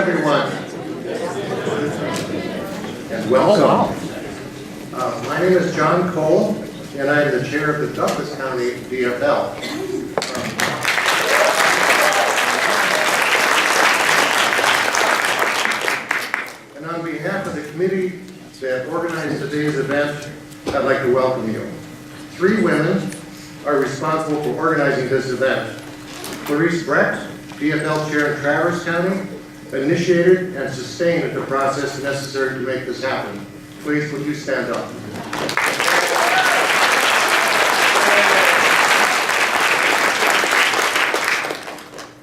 everyone, and welcome. My name is John Cole, and I am the chair of the Douglas County DFL. And on behalf of the committee that organized today's event, I'd like to welcome you. 3 women are responsible for organizing this event. Clarice Brett, DFL Chair in Traverse County, initiated and sustained the process necessary to make this happen. Please, would you stand up?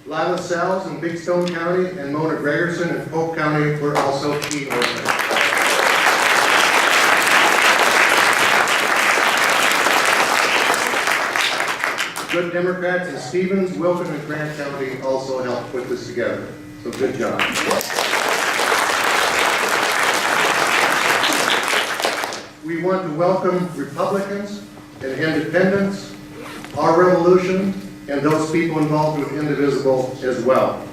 Lila Sells in Big Stone County and Mona Gregerson in Polk County were also key organizers. Good Democrats in Stevens, Wilton, and Grant County also helped put this together. So good job. We want to welcome Republicans and independents, our revolution, and those people involved with Indivisible as well.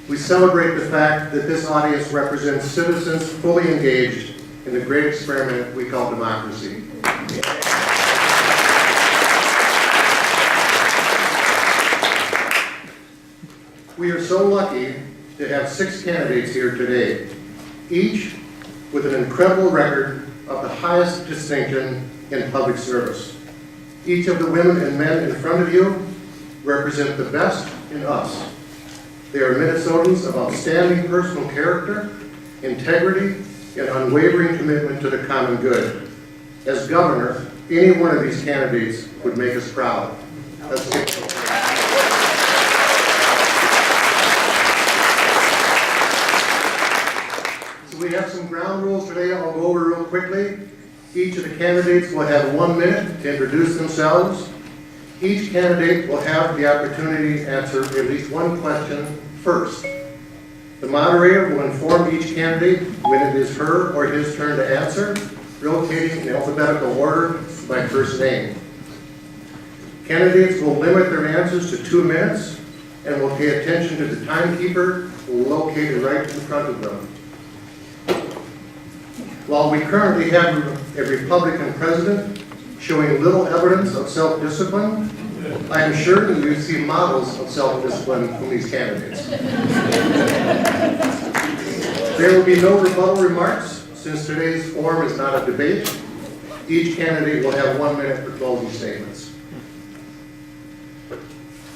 We celebrate the fact that this audience represents citizens fully engaged in the great experiment we call democracy. We are so lucky to have 6 candidates here today, each with an incredible record of the highest distinction in public service. Each of the women and men in front of you represent the best in us. They are Minnesotans of outstanding personal character, integrity, and unwavering commitment to the common good. As governor, any one of these candidates would make us proud. Let's get going. So we have some ground rules today I'll go over real quickly. Each of the candidates will have 1 minute to introduce themselves. Each candidate will have the opportunity to answer at least 1 question first. The moderator will inform each candidate when it is her or his turn to answer, rotating in alphabetical order by first name. Candidates will limit their answers to 2 minutes and will pay attention to the timekeeper located right in front of them. While we currently have a Republican president showing little evidence of self-discipline, I am sure that you see models of self-discipline from these candidates. There will be no rebuttal remarks since today's forum is not a debate. Each candidate will have 1 minute for closing statements.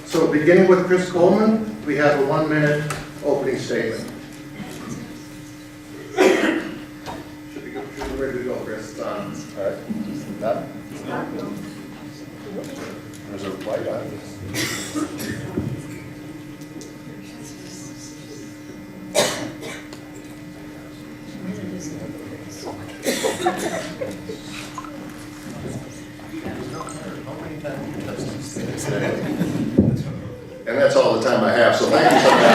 So beginning with Chris Coleman, we have a 1 minute opening statement. Ready to go, Chris. All right. Done? There's a light on. And that's all the time I have, so thank you so much.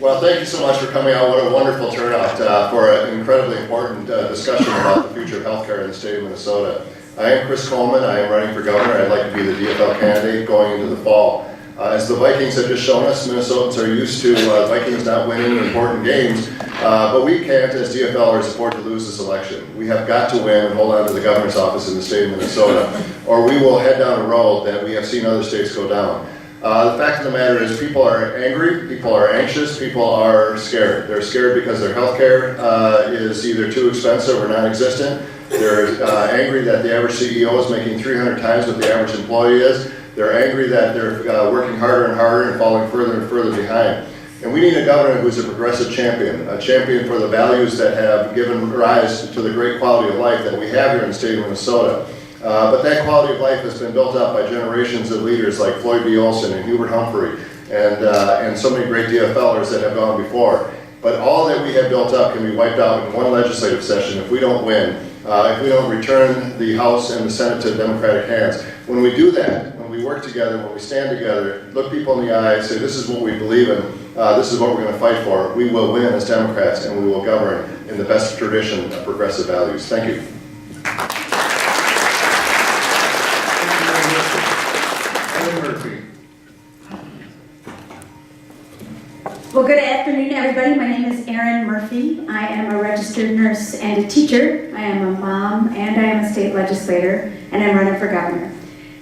Well, thank you so much for coming out. What a wonderful turnout for an incredibly important discussion about the future of healthcare in the state of Minnesota. I am Chris Coleman. I am running for governor. I'd like to be the DFL candidate going into the fall. As the Vikings have just shown us, Minnesotans are used to Vikings not winning important games, but we can't, as DFLers, afford to lose this election. We have got to win and hold on to the governor's office in the state of Minnesota, or we will head down a road that we have seen other states go down. The fact of the matter is people are angry, people are anxious, people are scared. They're scared because their health care is either too expensive or non-existent. They're angry that the average CEO is making 300 times what the average employee is. They're angry that they're working harder and harder and falling further and further behind. And we need a governor who's a progressive champion, a champion for the values that have given rise to the great quality of life that we have here in the state of Minnesota. But that quality of life has been built up by generations of leaders like Floyd B. Olson and Hubert Humphrey and so many great DFLers that have gone before. But all that we have built up can be wiped out in one legislative session if we don't win, if we don't return the House and the Senate to Democratic hands. When we do that, when we work together, when we stand together, look people in the eye and say, this is what we believe in, this is what we're going to fight for, we will win as Democrats and we will govern in the best tradition of progressive values. Thank you. Well, good afternoon, everybody. My name is Erin Murphy. I am a registered nurse and a teacher. I am a mom and I am a state legislator, and I'm running for governor.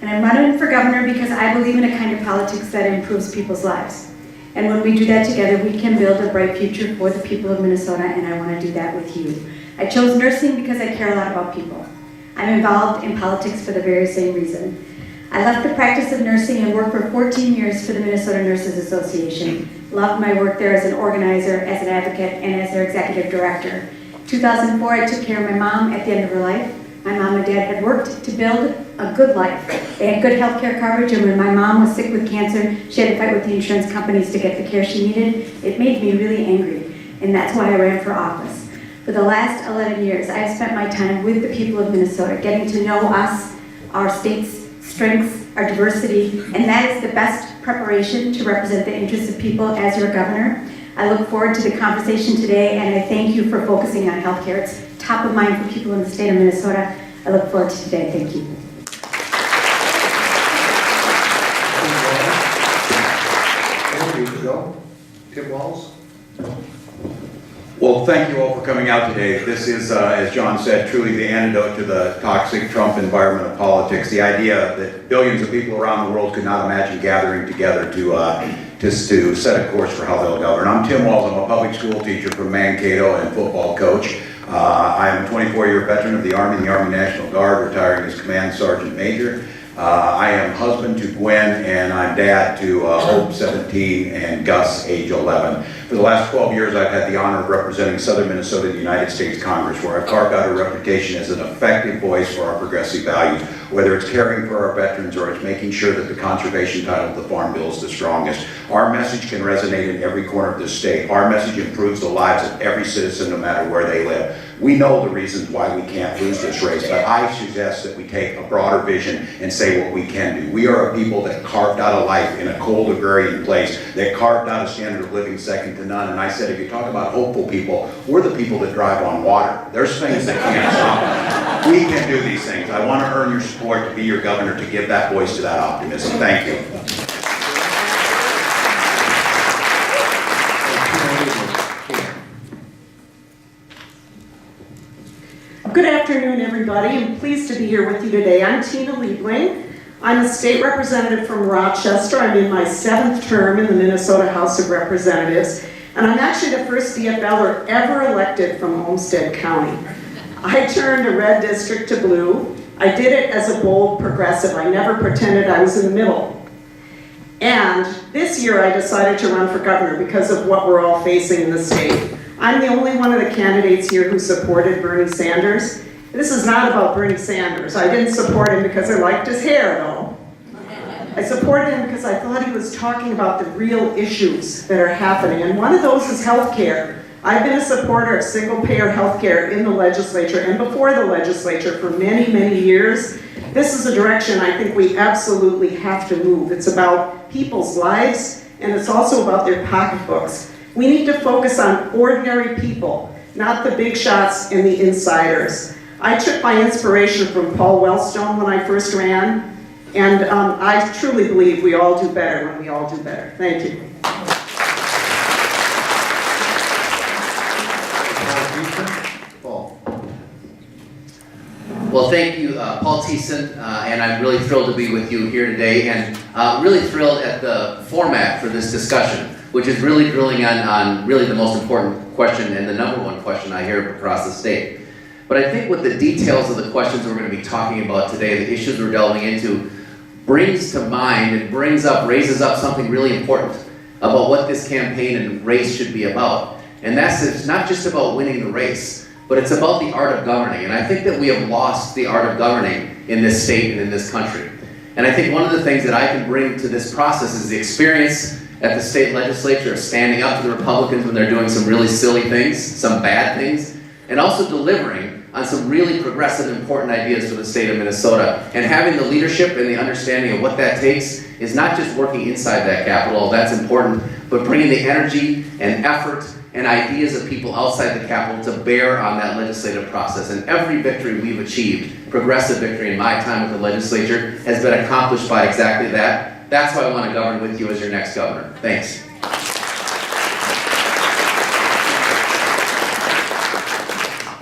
And I'm running for governor because I believe in a kind of politics that improves people's lives. And when we do that together, we can build a bright future for the people of Minnesota, and I want to do that with you. I chose nursing because I care a lot about people. I'm involved in politics for the very same reason. I left the practice of nursing and worked for 14 years for the Minnesota Nurses Association. Loved my work there as an organizer, as an advocate, and as their executive director. 2004, I took care of my mom at the end of her life. My mom and dad had worked to build a good life. They had good health care coverage, and when my mom was sick with cancer, she had to fight with the insurance companies to get the care she needed. It made me really angry, and that's why I ran for office. For the last 11 years, I have spent my time with the people of Minnesota, getting to know us, our state's strengths, our diversity, and that is the best preparation to represent the interests of people as your governor. I look forward to the conversation today, and I thank you for focusing on healthcare. It's top of mind for people in the state of Minnesota. I look forward to today. Thank you. Tim Walz. Well, thank you all for coming out today. This is, as John said, truly the antidote to the toxic Trump environment of politics. The idea that billions of people around the world could not imagine gathering together to set a course for how they'll govern. I'm Tim Walz. I'm a public school teacher from Mankato and football coach. I am a 24-year veteran of the Army and the Army National Guard, retiring as Command Sergeant Major. I am husband to Gwen, and I'm dad to Hope, 17, and Gus, age 11. For the last 12 years, I've had the honor of representing Southern Minnesota in the United States Congress, where I've carved out a reputation as an effective voice for our progressive values, whether it's caring for our veterans or it's making sure that the conservation title of the Farm Bill is the strongest. Our message can resonate in every corner of this state. Our message improves the lives of every citizen, no matter where they live. We know the reasons why we can't lose this race, but I suggest that we take a broader vision and say what we can do. We are a people that carved out a life in a cold agrarian place, that carved out a standard of living second to none. And I said, if you talk about hopeful people, we're the people that drive on water. There's things that can't stop us. We can do these things. I want to earn your support to be your governor, to give that voice to that optimism. Thank you. Good afternoon, everybody. I'm pleased to be here with you today. I'm Tina Liebling. I'm a state representative from Rochester. I'm in my 7th term in the Minnesota House of Representatives, and I'm actually the first DFLer ever elected from Homestead County. I turned a red district to blue. I did it as a bold progressive. I never pretended I was in the middle. And this year I decided to run for governor because of what we're all facing in the state. I'm the only one of the candidates here who supported Bernie Sanders. This is not about Bernie Sanders. I didn't support him because I liked his hair, though. I supported him because I thought he was talking about the real issues that are happening, and one of those is health care. I've been a supporter of single-payer health care in the legislature and before the legislature for many, many years. This is a direction I think we absolutely have to move. It's about people's lives, and it's also about their pocketbooks. We need to focus on ordinary people, not the big shots and the insiders. I took my inspiration from Paul Wellstone when I first ran, and I truly believe we all do better when we all do better. Thank you. Paul. Well, thank you, Paul Thiessen, and I'm really thrilled to be with you here today, and really thrilled at the format for this discussion, which is really drilling on really the most important question and the #1 question I hear across the state. But I think with the details of the questions we're going to be talking about today, the issues we're delving into, brings to mind and raises up something really important about what this campaign and race should be about. And that's, it's not just about winning the race, but it's about the art of governing. And I think that we have lost the art of governing in this state and in this country. And I think one of the things that I can bring to this process is the experience at the state legislature of standing up to the Republicans when they're doing some really silly things, some bad things, and also delivering on some really progressive, important ideas for the state of Minnesota. And having the leadership and the understanding of what that takes is not just working inside that Capitol, that's important, but bringing the energy and effort and ideas of people outside the Capitol to bear on that legislative process. And every victory we've achieved, progressive victory in my time with the legislature, has been accomplished by exactly that. That's why I want to govern with you as your next governor. Thanks.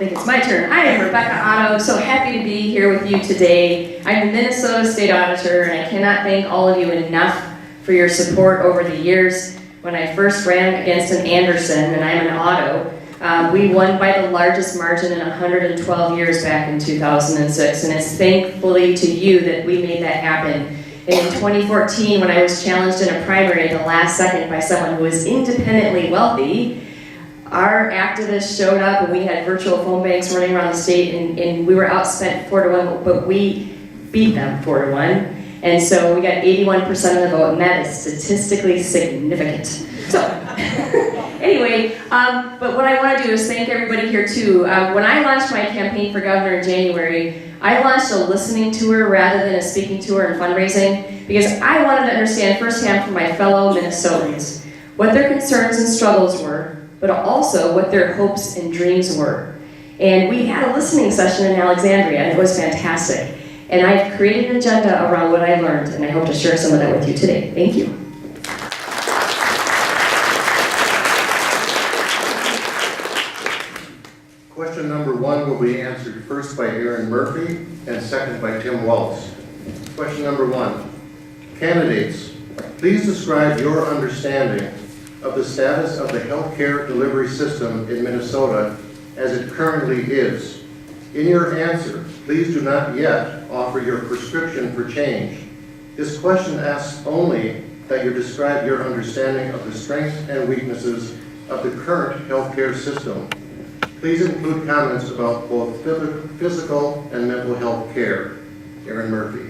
think it's my turn. I am Rebecca Otto, so happy to be here with you today. I'm the Minnesota State Auditor, and I cannot thank all of you enough for your support over the years. When I first ran against an Anderson, and I'm an Otto, we won by the largest margin in 112 years back in 2006, and it's thankfully to you that we made that happen. And in 2014, when I was challenged in a primary at the last second by someone who was independently wealthy, our activists showed up and we had virtual phone banks running around the state, and we were outspent 4-1, but we beat them 4-1. And so we got 81% of the vote, and that is statistically significant. So, anyway, but what I want to do is thank everybody here too. When I launched my campaign for governor in January, I launched a listening tour rather than a speaking tour and fundraising, because I wanted to understand firsthand from my fellow Minnesotans what their concerns and struggles were, but also what their hopes and dreams were. And we had a listening session in Alexandria, and it was fantastic. And I've created an agenda around what I learned, and I hope to share some of that with you today. Thank you. Question number 1 will be answered first by Aaron Murphy and second by Tim Wells. Question number 1. Candidates, please describe your understanding of the status of the healthcare delivery system in Minnesota as it currently is. In your answer, please do not yet offer your prescription for change. This question asks only that you describe your understanding of the strengths and weaknesses of the current healthcare system. Please include comments about both physical and mental health care. Aaron Murphy.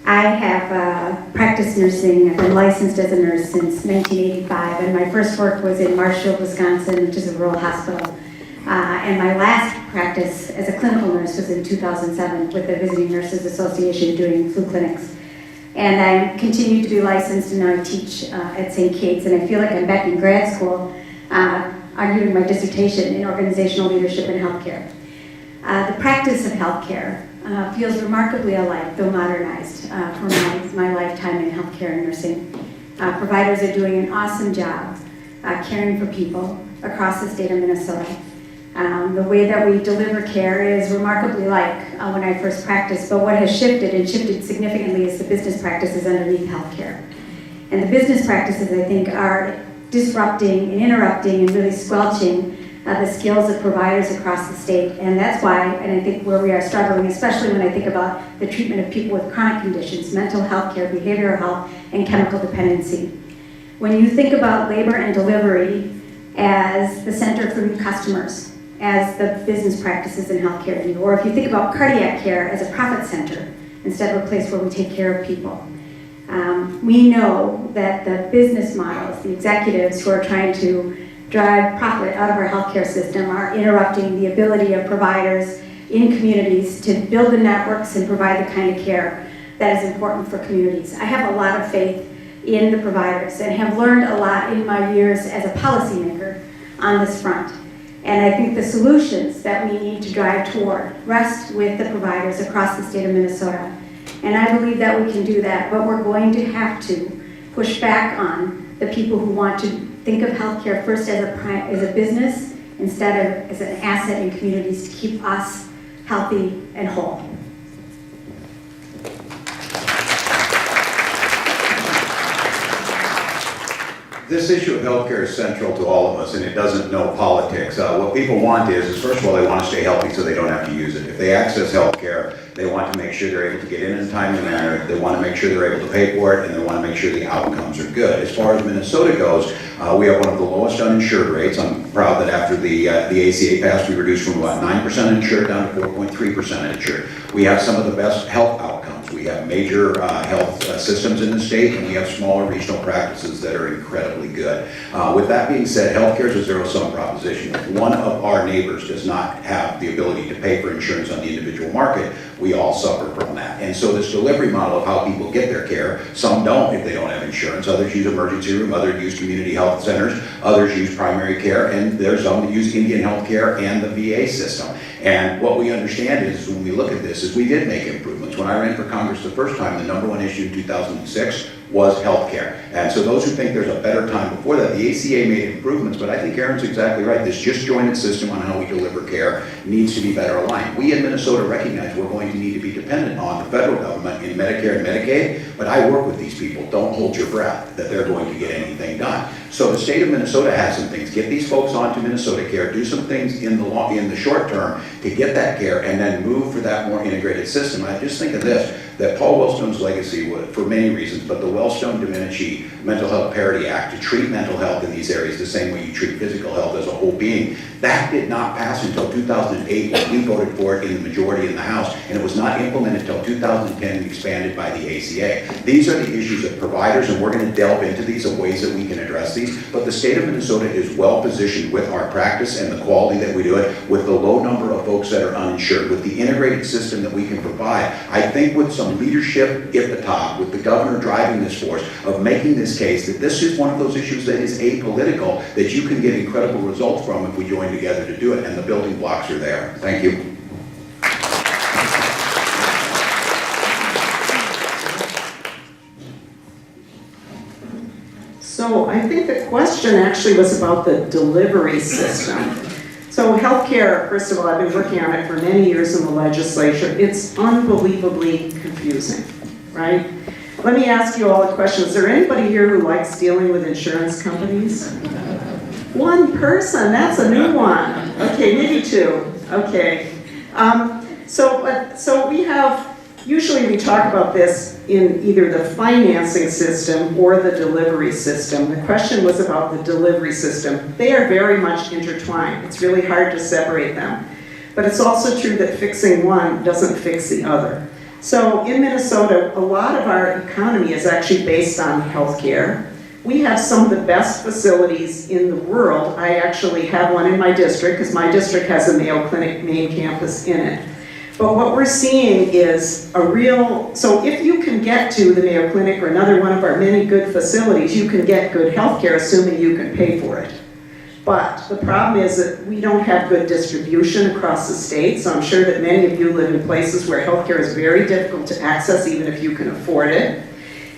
I have practiced nursing. I've been licensed as a nurse since 1985, and my first work was in Marshfield, Wisconsin, which is a rural hospital. And my last practice as a clinical nurse was in 2007 with the Visiting Nurses Association doing flu clinics. And I continue to be licensed, and now I teach at St. Kate's, and I feel like I'm back in grad school arguing my dissertation in organizational leadership in healthcare. The practice of healthcare feels remarkably alike, though modernized, for my lifetime in healthcare and nursing. Providers are doing an awesome job caring for people across the state of Minnesota. The way that we deliver care is remarkably like when I first practiced, but what has shifted, and shifted significantly, is the business practices underneath healthcare. And the business practices, I think, are disrupting and interrupting and really squelching the skills of providers across the state. And that's why, and I think where we are struggling, especially when I think about the treatment of people with chronic conditions, mental health care, behavioral health, and chemical dependency. When you think about labor and delivery as the center for new customers, as the business practices in healthcare do, or if you think about cardiac care as a profit center instead of a place where we take care of people. We know that the business models, the executives who are trying to drive profit out of our healthcare system, are interrupting the ability of providers in communities to build the networks and provide the kind of care that is important for communities. I have a lot of faith in the providers and have learned a lot in my years as a policymaker on this front. And I think the solutions that we need to drive toward rest with the providers across the state of Minnesota. And I believe that we can do that, but we're going to have to push back on the people who want to think of healthcare first as a business instead of as an asset in communities to keep us healthy and whole. This issue of healthcare is central to all of us, and it doesn't know politics. What people want is, first of all, they want to stay healthy so they don't have to use it. If they access healthcare, they want to make sure they're able to get in a timely manner, they want to make sure they're able to pay for it, and they want to make sure the outcomes are good. As far as Minnesota goes, we have one of the lowest uninsured rates. I'm proud that after the ACA passed, we reduced from about 9% insured down to 4.3% insured. We have some of the best health outcomes. We have major health systems in the state, and we have smaller regional practices that are incredibly good. With that being said, healthcare is a zero-sum proposition. If one of our neighbors does not have the ability to pay for insurance on the individual market, we all suffer from that. And so this delivery model of how people get their care, some don't if they don't have insurance, others use emergency room, others use community health centers, others use primary care, and there's some that use Indian health care and the VA system. And what we understand is, when we look at this, is we did make improvements. When I ran for Congress the first time, the #1 issue in 2006 was healthcare. And so those who think there's a better time before that, the ACA made improvements, but I think Aaron's exactly right. This disjointed system on how we deliver care needs to be better aligned. We in Minnesota recognize we're going to need to be dependent on the federal government in Medicare and Medicaid, but I work with these people. Don't hold your breath that they're going to get anything done. So the state of Minnesota has some things. Get these folks onto Minnesota Care, do some things in the short term to get that care, and then move for that more integrated system. I just think of this, that Paul Wellstone's legacy was, for many reasons, but the Wellstone-Domenici Mental Health Parity Act to treat mental health in these areas the same way you treat physical health as a whole being, that did not pass until 2008 when we voted for it in the majority in the House, and it was not implemented until 2010 and expanded by the ACA. These are the issues of providers, and we're going to delve into these of ways that we can address these, but the state of Minnesota is well positioned with our practice and the quality that we do it, with the low number of folks that are uninsured, with the integrated system that we can provide. I think with some leadership at the top, with the governor driving this force, of making this case that this is one of those issues that is apolitical, that you can get incredible results from if we join together to do it, and the building blocks are there. Thank you. So I think the question actually was about the delivery system. So healthcare, first of all, I've been working on it for many years in the legislature. It's unbelievably confusing, right? Let me ask you all a question. Is there anybody here who likes dealing with insurance companies? One person, that's a new one. Okay, maybe two. Okay. So we have, usually we talk about this in either the financing system or the delivery system. The question was about the delivery system. They are very much intertwined. It's really hard to separate them. But it's also true that fixing one doesn't fix the other. So in Minnesota, a lot of our economy is actually based on healthcare. We have some of the best facilities in the world. I actually have one in my district because my district has a Mayo Clinic main campus in it. But what we're seeing is a real, so if you can get to the Mayo Clinic or another one of our many good facilities, you can get good healthcare assuming you can pay for it. But the problem is that we don't have good distribution across the state, so I'm sure that many of you live in places where healthcare is very difficult to access even if you can afford it.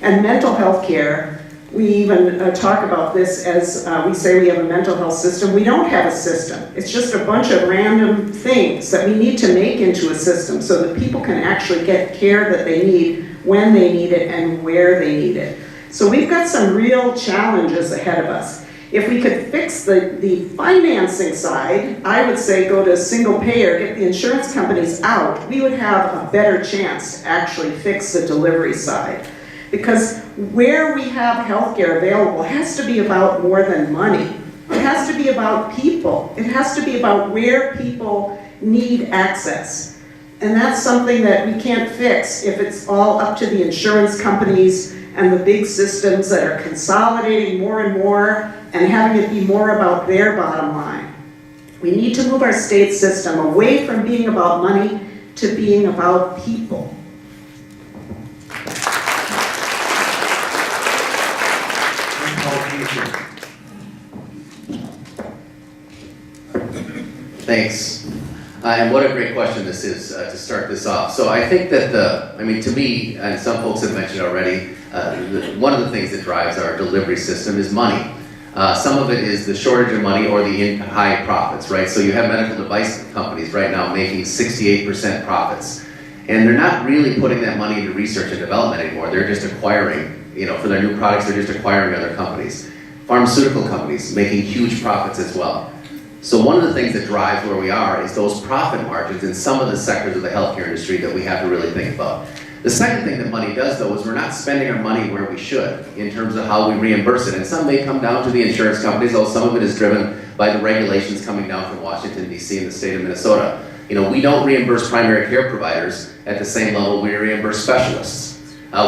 And mental health care, we even talk about this as we say we have a mental health system. We don't have a system. It's just a bunch of random things that we need to make into a system so that people can actually get care that they need when they need it and where they need it. So we've got some real challenges ahead of us. If we could fix the financing side, I would say go to single payer, get the insurance companies out, we would have a better chance to actually fix the delivery side. Because where we have healthcare available has to be about more than money. It has to be about people. It has to be about where people need access. And that's something that we can't fix if it's all up to the insurance companies and the big systems that are consolidating more and more and having it be more about their bottom line. We need to move our state system away from being about money to being about people. Thanks. And what a great question this is to start this off. So I think that to me, and some folks have mentioned already, one of the things that drives our delivery system is money. Some of it is the shortage of money or the high profits, right? So you have medical device companies right now making 68% profits. And they're not really putting that money into research and development anymore. They're just acquiring, for their new products, they're just acquiring other companies. Pharmaceutical companies making huge profits as well. So one of the things that drives where we are is those profit margins in some of the sectors of the healthcare industry that we have to really think about. The second thing that money does, though, is we're not spending our money where we should in terms of how we reimburse it. And some may come down to the insurance companies, though some of it is driven by the regulations coming down from Washington, D.C. and the state of Minnesota. We don't reimburse primary care providers at the same level we reimburse specialists.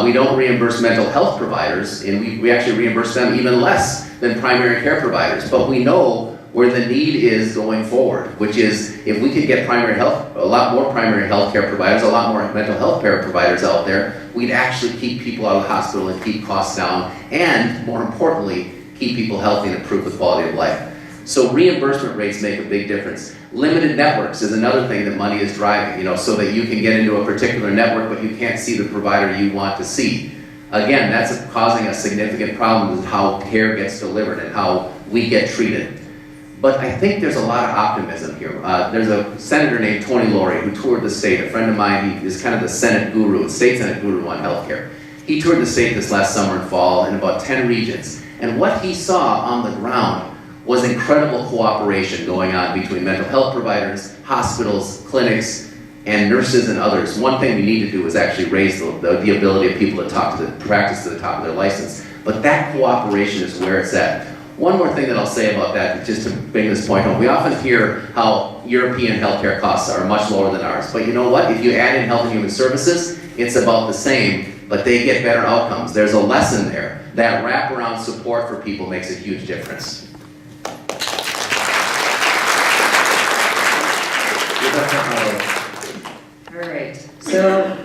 We don't reimburse mental health providers, and we actually reimburse them even less than primary care providers. But we know where the need is going forward, which is if we could get a lot more primary health care providers, a lot more mental health care providers out there, we'd actually keep people out of the hospital and keep costs down, and more importantly, keep people healthy and improve the quality of life. So reimbursement rates make a big difference. Limited networks is another thing that money is driving, so that you can get into a particular network, but you can't see the provider you want to see. again, that's causing a significant problem with how care gets delivered and how we get treated. But I think there's a lot of optimism here. There's a senator named Tony Laurie who toured the state, a friend of mine. He is kind of the Senate guru, state Senate guru on healthcare. He toured the state this last summer and fall in about 10 regions. And what he saw on the ground was incredible cooperation going on between mental health providers, hospitals, clinics, and nurses and others. One thing we need to do is actually raise the ability of people to practice to the top of their license. But that cooperation is where it's at. One more thing that I'll say about that, just to bring this point home. We often hear how European healthcare costs are much lower than ours. But you know what? If you add in Health and Human Services, it's about the same, but they get better outcomes. There's a lesson there. That wraparound support for people makes a huge difference. All right, so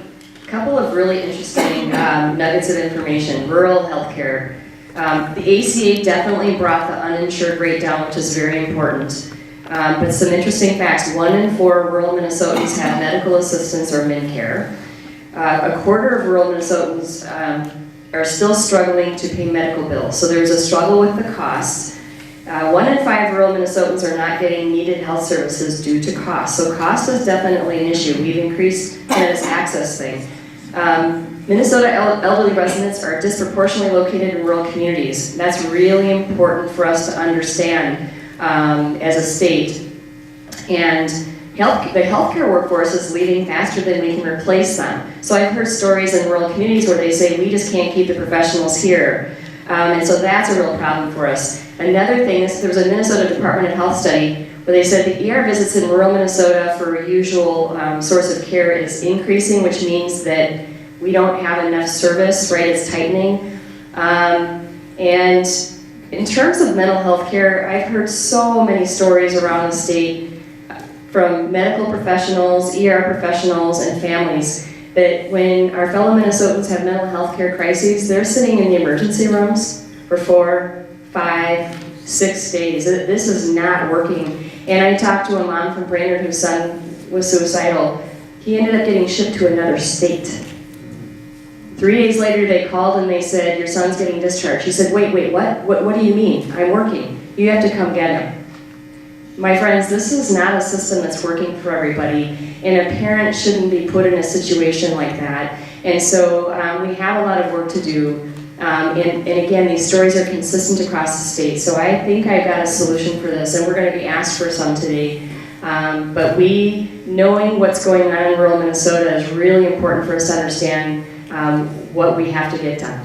a couple of really interesting nuggets of information. Rural healthcare. The ACA definitely brought the uninsured rate down, which is very important. But some interesting facts. 1 in 4 rural Minnesotans have medical assistance or MinCare. A quarter of rural Minnesotans are still struggling to pay medical bills. So there's a struggle with the costs. 1 in 5 rural Minnesotans are not getting needed health services due to cost. So cost is definitely an issue. We've increased this access thing. Minnesota elderly residents are disproportionately located in rural communities. That's really important for us to understand as a state. And the healthcare workforce is leaving faster than we can replace them. So I've heard stories in rural communities where they say, we just can't keep the professionals here. And so that's a real problem for us. Another thing is there was a Minnesota Department of Health study where they said the ER visits in rural Minnesota for usual source of care is increasing, which means that we don't have enough service, right? It's tightening. And in terms of mental health care, I've heard so many stories around the state from medical professionals, ER professionals, and families that when our fellow Minnesotans have mental health care crises, they're sitting in the emergency rooms for 4, 5, 6 days. This is not working. And I talked to a mom from Brainerd whose son was suicidal. He ended up getting shipped to another state. 3 days later, they called and they said, your son's getting discharged. He said, wait, what? What do you mean? I'm working. You have to come get him. My friends, this is not a system that's working for everybody, and a parent shouldn't be put in a situation like that. And so we have a lot of work to do. And again, these stories are consistent across the state. So I think I've got a solution for this, and we're going to be asked for some today. But knowing what's going on in rural Minnesota is really important for us to understand what we have to get done.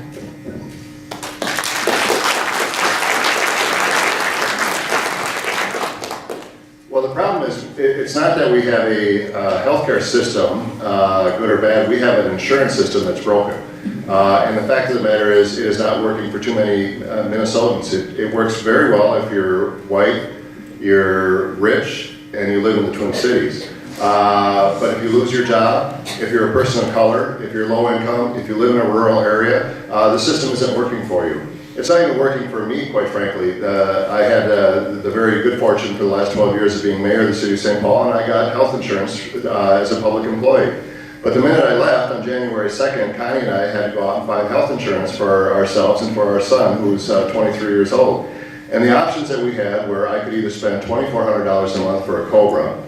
Well, the problem is, it's not that we have a healthcare system, good or bad, we have an insurance system that's broken. And the fact of the matter is, it is not working for too many Minnesotans. It works very well if you're white, you're rich, and you live in the Twin Cities. But if you lose your job, if you're a person of color, if you're low income, if you live in a rural area, the system isn't working for you. It's not even working for me, quite frankly. I had the very good fortune for the last 12 years of being mayor of the city of St. Paul, and I got health insurance as a public employee. But the minute I left on January 2nd, Connie and I had to go out and find health insurance for ourselves and for our son, who's 23 years old. And the options that we had were I could either spend $2,400 a month for a COBRA,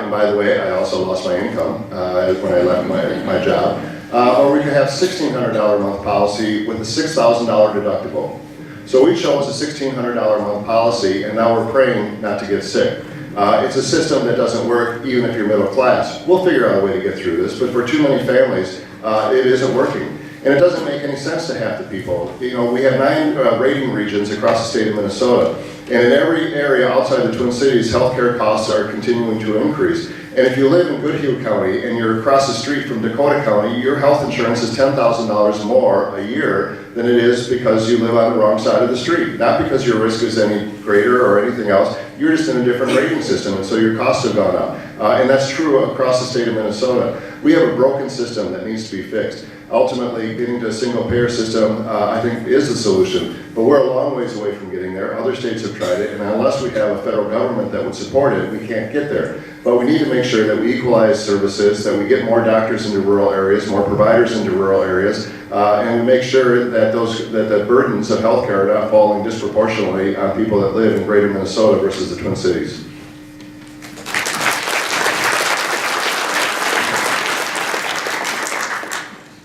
and by the way, I also lost my income when I left my job. Or we could have $1,600 a month policy with a $6,000 deductible. So we chose a $1,600 a month policy, and now we're praying not to get sick. It's a system that doesn't work even if you're middle class. We'll figure out a way to get through this, but for too many families, it isn't working. And it doesn't make any sense to half the people. You know, we have 9 rating regions across the state of Minnesota. And in every area outside the Twin Cities, healthcare costs are continuing to increase. And if you live in Goodhue County and you're across the street from Dakota County, your health insurance is $10,000 more a year than it is because you live on the wrong side of the street. Not because your risk is any greater or anything else, you're just in a different rating system, and so your costs have gone up. And that's true across the state of Minnesota. We have a broken system that needs to be fixed. ultimately getting to a single payer system, I think is the solution. But we're a long ways away from getting there. Other states have tried it, and unless we have a federal government that would support it, we can't get there. But we need to make sure that we equalize services, that we get more doctors into rural areas, more providers into rural areas, and we make sure that the burdens of healthcare are not falling disproportionately on people that live in greater Minnesota versus the Twin Cities.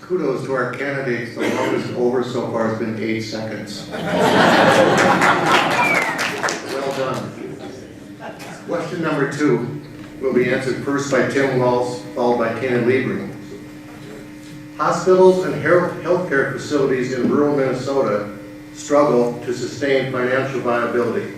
Kudos to our candidates. The longest over so far has been 8 seconds. Well done. Question number 2 will be answered first by Tim Wells, followed by Tina Liebling. Hospitals and healthcare facilities in rural Minnesota struggle to sustain financial viability.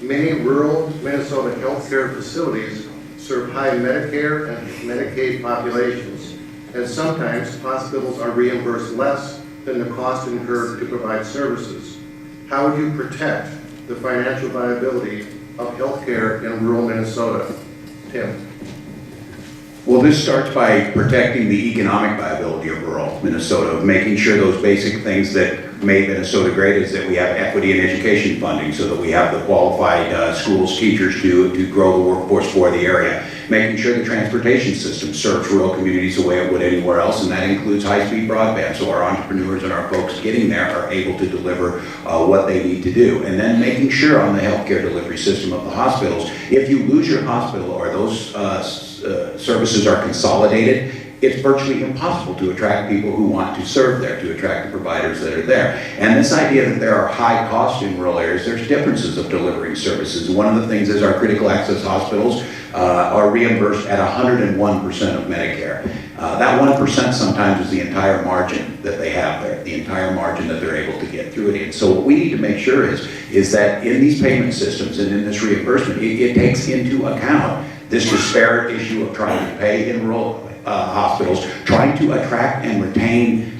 Many rural Minnesota healthcare facilities serve high Medicare and Medicaid populations, and sometimes hospitals are reimbursed less than the cost incurred to provide services. How would you protect the financial viability of healthcare in rural Minnesota? Tim. Well, this starts by protecting the economic viability of rural Minnesota, of making sure those basic things that made Minnesota great is that we have equity in education funding so that we have the qualified schools, teachers to grow the workforce for the area. Making sure the transportation system serves rural communities the way it would anywhere else, and that includes high-speed broadband, so our entrepreneurs and our folks getting there are able to deliver what they need to do. And then making sure on the healthcare delivery system of the hospitals, if you lose your hospital or those services are consolidated, it's virtually impossible to attract people who want to serve there, to attract the providers that are there. And this idea that there are high costs in rural areas, there's differences of delivering services. One of the things is our critical access hospitals are reimbursed at 101% of Medicare. That 1% sometimes is the entire margin that they have there, the entire margin that they're able to get through it in. So what we need to make sure is that in these payment systems and in this reimbursement, it takes into account this disparate issue of trying to pay in rural hospitals, trying to attract and retain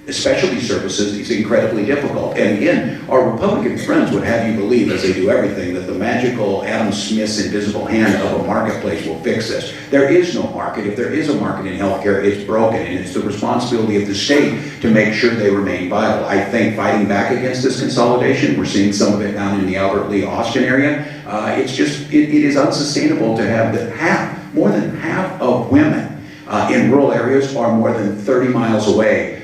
specialty services is incredibly difficult. And again, our Republican friends would have you believe, as they do everything, that the magical Adam Smith's invisible hand of a marketplace will fix this. There is no market. If there is a market in healthcare, it's broken, and it's the responsibility of the state to make sure they remain viable. I think fighting back against this consolidation, we're seeing some of it down in the Albert Lee, Austin area, it is unsustainable to have more than half of women in rural areas are more than 30 miles away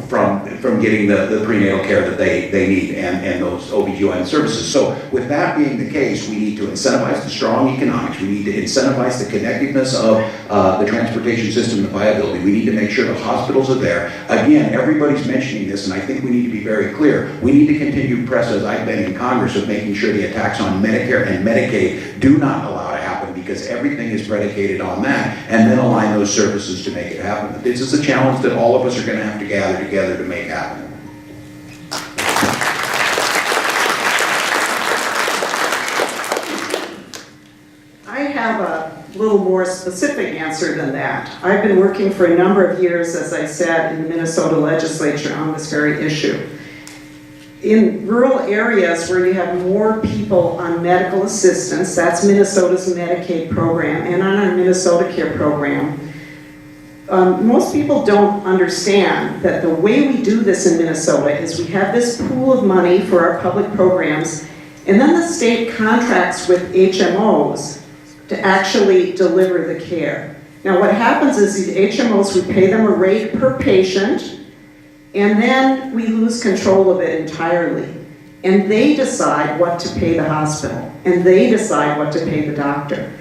from getting the prenatal care that they need and those OBGYN services. So with that being the case, we need to incentivize the strong economics. We need to incentivize the connectedness of the transportation system and viability. We need to make sure the hospitals are there. Again, everybody's mentioning this, and I think we need to be very clear. We need to continue to press, as I've been in Congress, of making sure the attacks on Medicare and Medicaid do not allow to happen, because everything is predicated on that, and then align those services to make it happen. This is a challenge that all of us are going to have to gather together to make happen. I have a little more specific answer than that. I've been working for a number of years, as I said, in the Minnesota legislature on this very issue. In rural areas where you have more people on medical assistance, that's Minnesota's Medicaid program, and on our Minnesota Care program, most people don't understand that the way we do this in Minnesota is we have this pool of money for our public programs, and then the state contracts with HMOs to actually deliver the care. Now what happens is these HMOs, we pay them a rate per patient, and then we lose control of it entirely. And they decide what to pay the hospital, and they decide what to pay the doctor.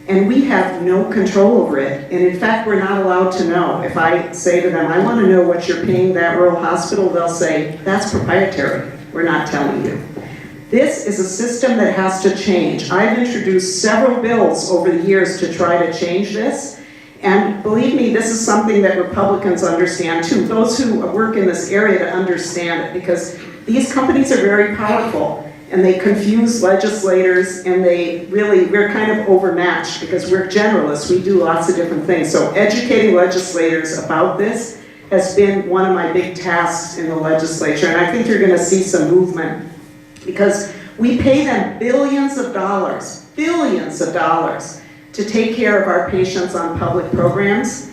And we have no control over it. And in fact, we're not allowed to know. If I say to them, I want to know what you're paying that rural hospital, they'll say, that's proprietary. We're not telling you. This is a system that has to change. I've introduced several bills over the years to try to change this. And believe me, this is something that Republicans understand too. Those who work in this area to understand it, because these companies are very powerful and they confuse legislators, and we're kind of overmatched because we're generalists. We do lots of different things. So educating legislators about this has been one of my big tasks in the legislature, and I think you're gonna see some movement, because we pay them billions of dollars to take care of our patients on public programs,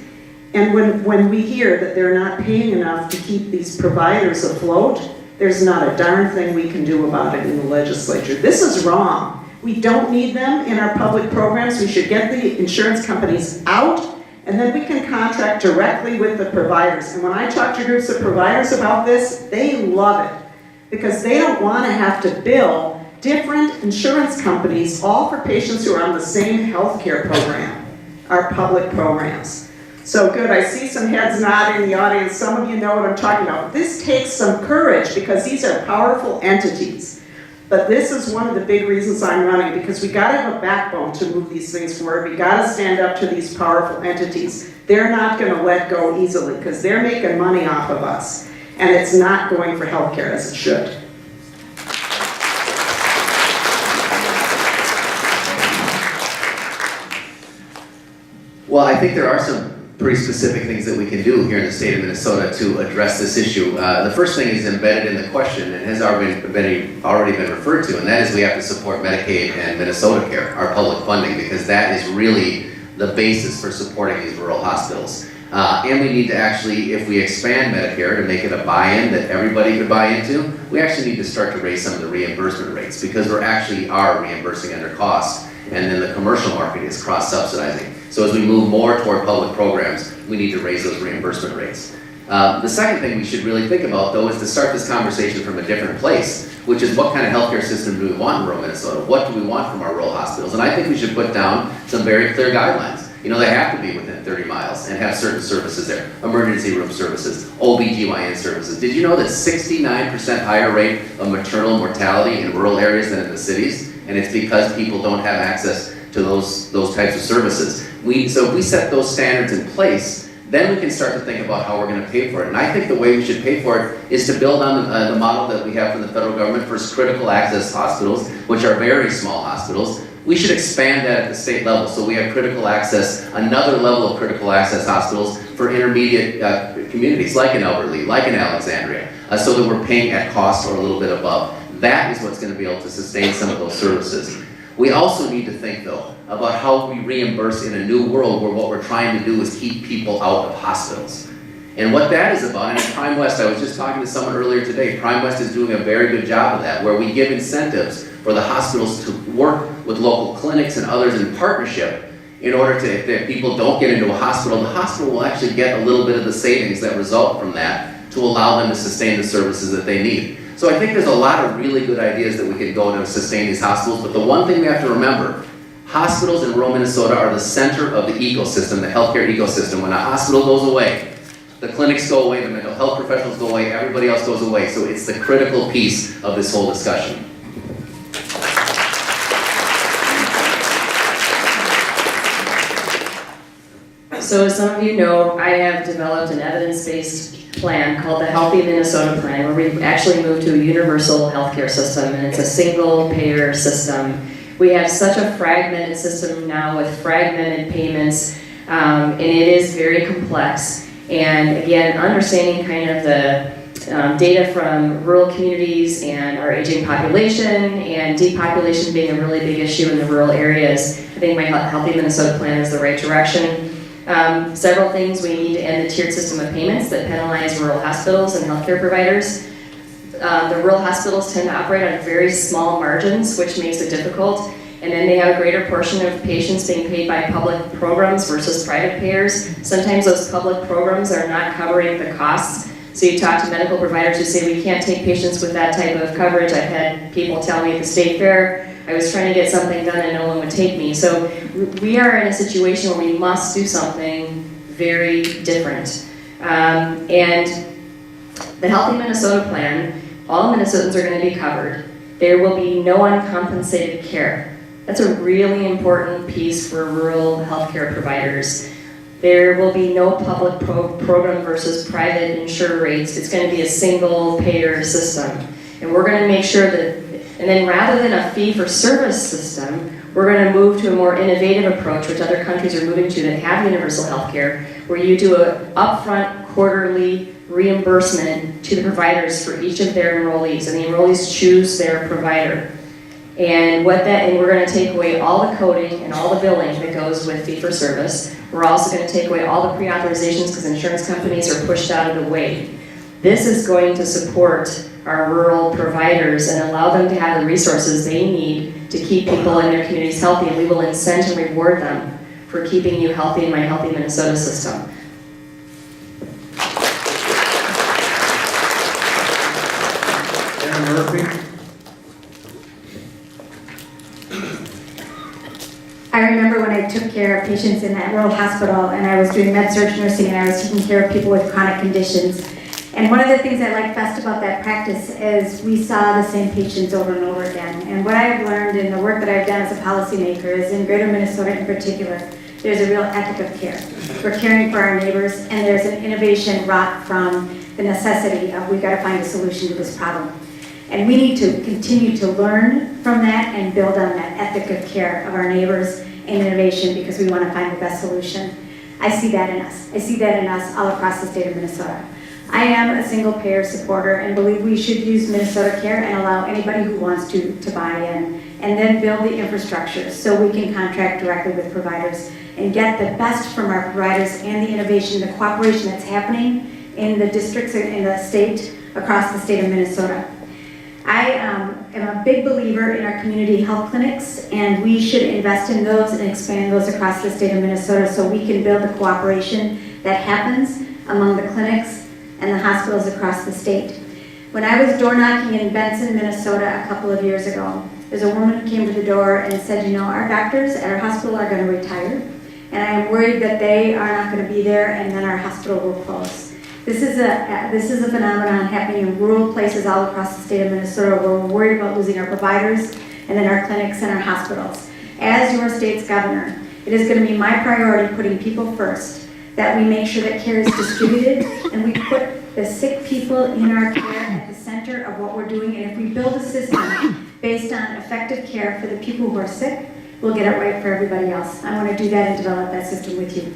And when we hear that they're not paying enough to keep these providers afloat, there's not a darn thing we can do about it in the legislature. This is wrong. We don't need them in our public programs. We should get the insurance companies out, and then we can contract directly with the providers. And when I talk to groups of providers about this, they love it, because they don't want to have to bill different insurance companies, all for patients who are on the same health care program, our public programs. So good, I see some heads nodding in the audience. Some of you know what I'm talking about. This takes some courage, because these are powerful entities. But this is one of the big reasons I'm running, because we gotta have a backbone to move these things forward. We gotta stand up to these powerful entities. They're not gonna let go easily, because they're making money off of us. And it's not going for healthcare as it should. Well, I think there are some pretty specific things that we can do here in the state of Minnesota to address this issue. The first thing is embedded in the question and has already been referred to, and that is we have to support Medicaid and Minnesota Care, our public funding, because that is really the basis for supporting these rural hospitals. And we need to actually, if we expand Medicare to make it a buy-in that everybody could buy into, we actually need to start to raise some of the reimbursement rates, because we actually are reimbursing under cost, and then the commercial market is cross-subsidizing. So as we move more toward public programs, we need to raise those reimbursement rates. The second thing we should really think about, though, is to start this conversation from a different place, which is what kind of healthcare system do we want in rural Minnesota? What do we want from our rural hospitals? And I think we should put down some very clear guidelines. You know, they have to be within 30 miles and have certain services there. Emergency room services, OBGYN services. Did you know that 69% higher rate of maternal mortality in rural areas than in the cities? And it's because people don't have access to those types of services. So if we set those standards in place, then we can start to think about how we're going to pay for it. And I think the way we should pay for it is to build on the model that we have from the federal government for critical access hospitals, which are very small hospitals. We should expand that at the state level, so we have critical access, another level of critical access hospitals for intermediate communities, like in Elberly, like in Alexandria, so that we're paying at cost or a little bit above. That is what's going to be able to sustain some of those services. We also need to think, though, about how we reimburse in a new world where what we're trying to do is keep people out of hospitals. And what that is about, and in Prime West, I was just talking to someone earlier today, Prime West is doing a very good job of that, where we give incentives for the hospitals to work with local clinics and others in partnership in order to, if people don't get into a hospital, the hospital will actually get a little bit of the savings that result from that to allow them to sustain the services that they need. So I think there's a lot of really good ideas that we could go to sustain these hospitals, but the one thing we have to remember, hospitals in rural Minnesota are the center of the ecosystem, the healthcare ecosystem. When a hospital goes away, the clinics go away, the mental health professionals go away, everybody else goes away. So it's the critical piece of this whole discussion. So as some of you know, I have developed an evidence-based plan called the Healthy Minnesota Plan, where we actually moved to a universal healthcare system, and it's a single payer system. We have such a fragmented system now with fragmented payments, and it is very complex. And again, understanding kind of the data from rural communities and our aging population and depopulation being a really big issue in the rural areas, I think my Healthy Minnesota Plan is the right direction. Several things: we need to end the tiered system of payments that penalize rural hospitals and healthcare providers. The rural hospitals tend to operate on very small margins, which makes it difficult. And then they have a greater portion of patients being paid by public programs versus private payers. Sometimes those public programs are not covering the costs. So you talk to medical providers who say, we can't take patients with that type of coverage. I've had people tell me at the state fair, I was trying to get something done and no one would take me. So we are in a situation where we must do something very different. And the Healthy Minnesota Plan, all Minnesotans are going to be covered. There will be no uncompensated care. That's a really important piece for rural healthcare providers. There will be no public program versus private insurer rates. It's going to be a single payer system. And we're going to make sure that, and then rather than a fee-for-service system, we're going to move to a more innovative approach, which other countries are moving to, that have universal health care, where you do an upfront quarterly reimbursement to the providers for each of their enrollees, and the enrollees choose their provider. And we're gonna take away all the coding and all the billing that goes with fee-for-service. We're also gonna take away all the pre-authorizations because insurance companies are pushed out of the way. This is going to support our rural providers and allow them to have the resources they need to keep people in their communities healthy, and we will incent and reward them for keeping you healthy in my Healthy Minnesota system. Aaron Murphy? I remember when I took care of patients in that rural hospital and I was doing med-surg nursing and I was taking care of people with chronic conditions. And one of the things I like best about that practice is we saw the same patients over and over again. And what I've learned in the work that I've done as a policymaker is in Greater Minnesota in particular, there's a real ethic of care. We're caring for our neighbors, and there's an innovation wrought from the necessity of we've got to find a solution to this problem. And we need to continue to learn from that and build on that ethic of care of our neighbors and innovation because we want to find the best solution. I see that in us. I see that in us all across the state of Minnesota. I am a single payer supporter and believe we should use Minnesota Care and allow anybody who wants to buy in, and then build the infrastructure so we can contract directly with providers and get the best from our providers and the innovation, the cooperation that's happening in the districts and in the state, across the state of Minnesota. I am a big believer in our community health clinics, and we should invest in those and expand those across the state of Minnesota so we can build the cooperation that happens among the clinics and the hospitals across the state. When I was door knocking in Benson, Minnesota a couple of years ago, there's a woman who came to the door and said, you know, our doctors at our hospital are going to retire, and I am worried that they are not going to be there and then our hospital will close. This is a phenomenon happening in rural places all across the state of Minnesota where we're worried about losing our providers and then our clinics and our hospitals. As your state's governor, it is going to be my priority putting people first, that we make sure that care is distributed and we put the sick people in our care at the center of what we're doing. And if we build a system based on effective care for the people who are sick, we'll get it right for everybody else. I want to do that and develop that system with you.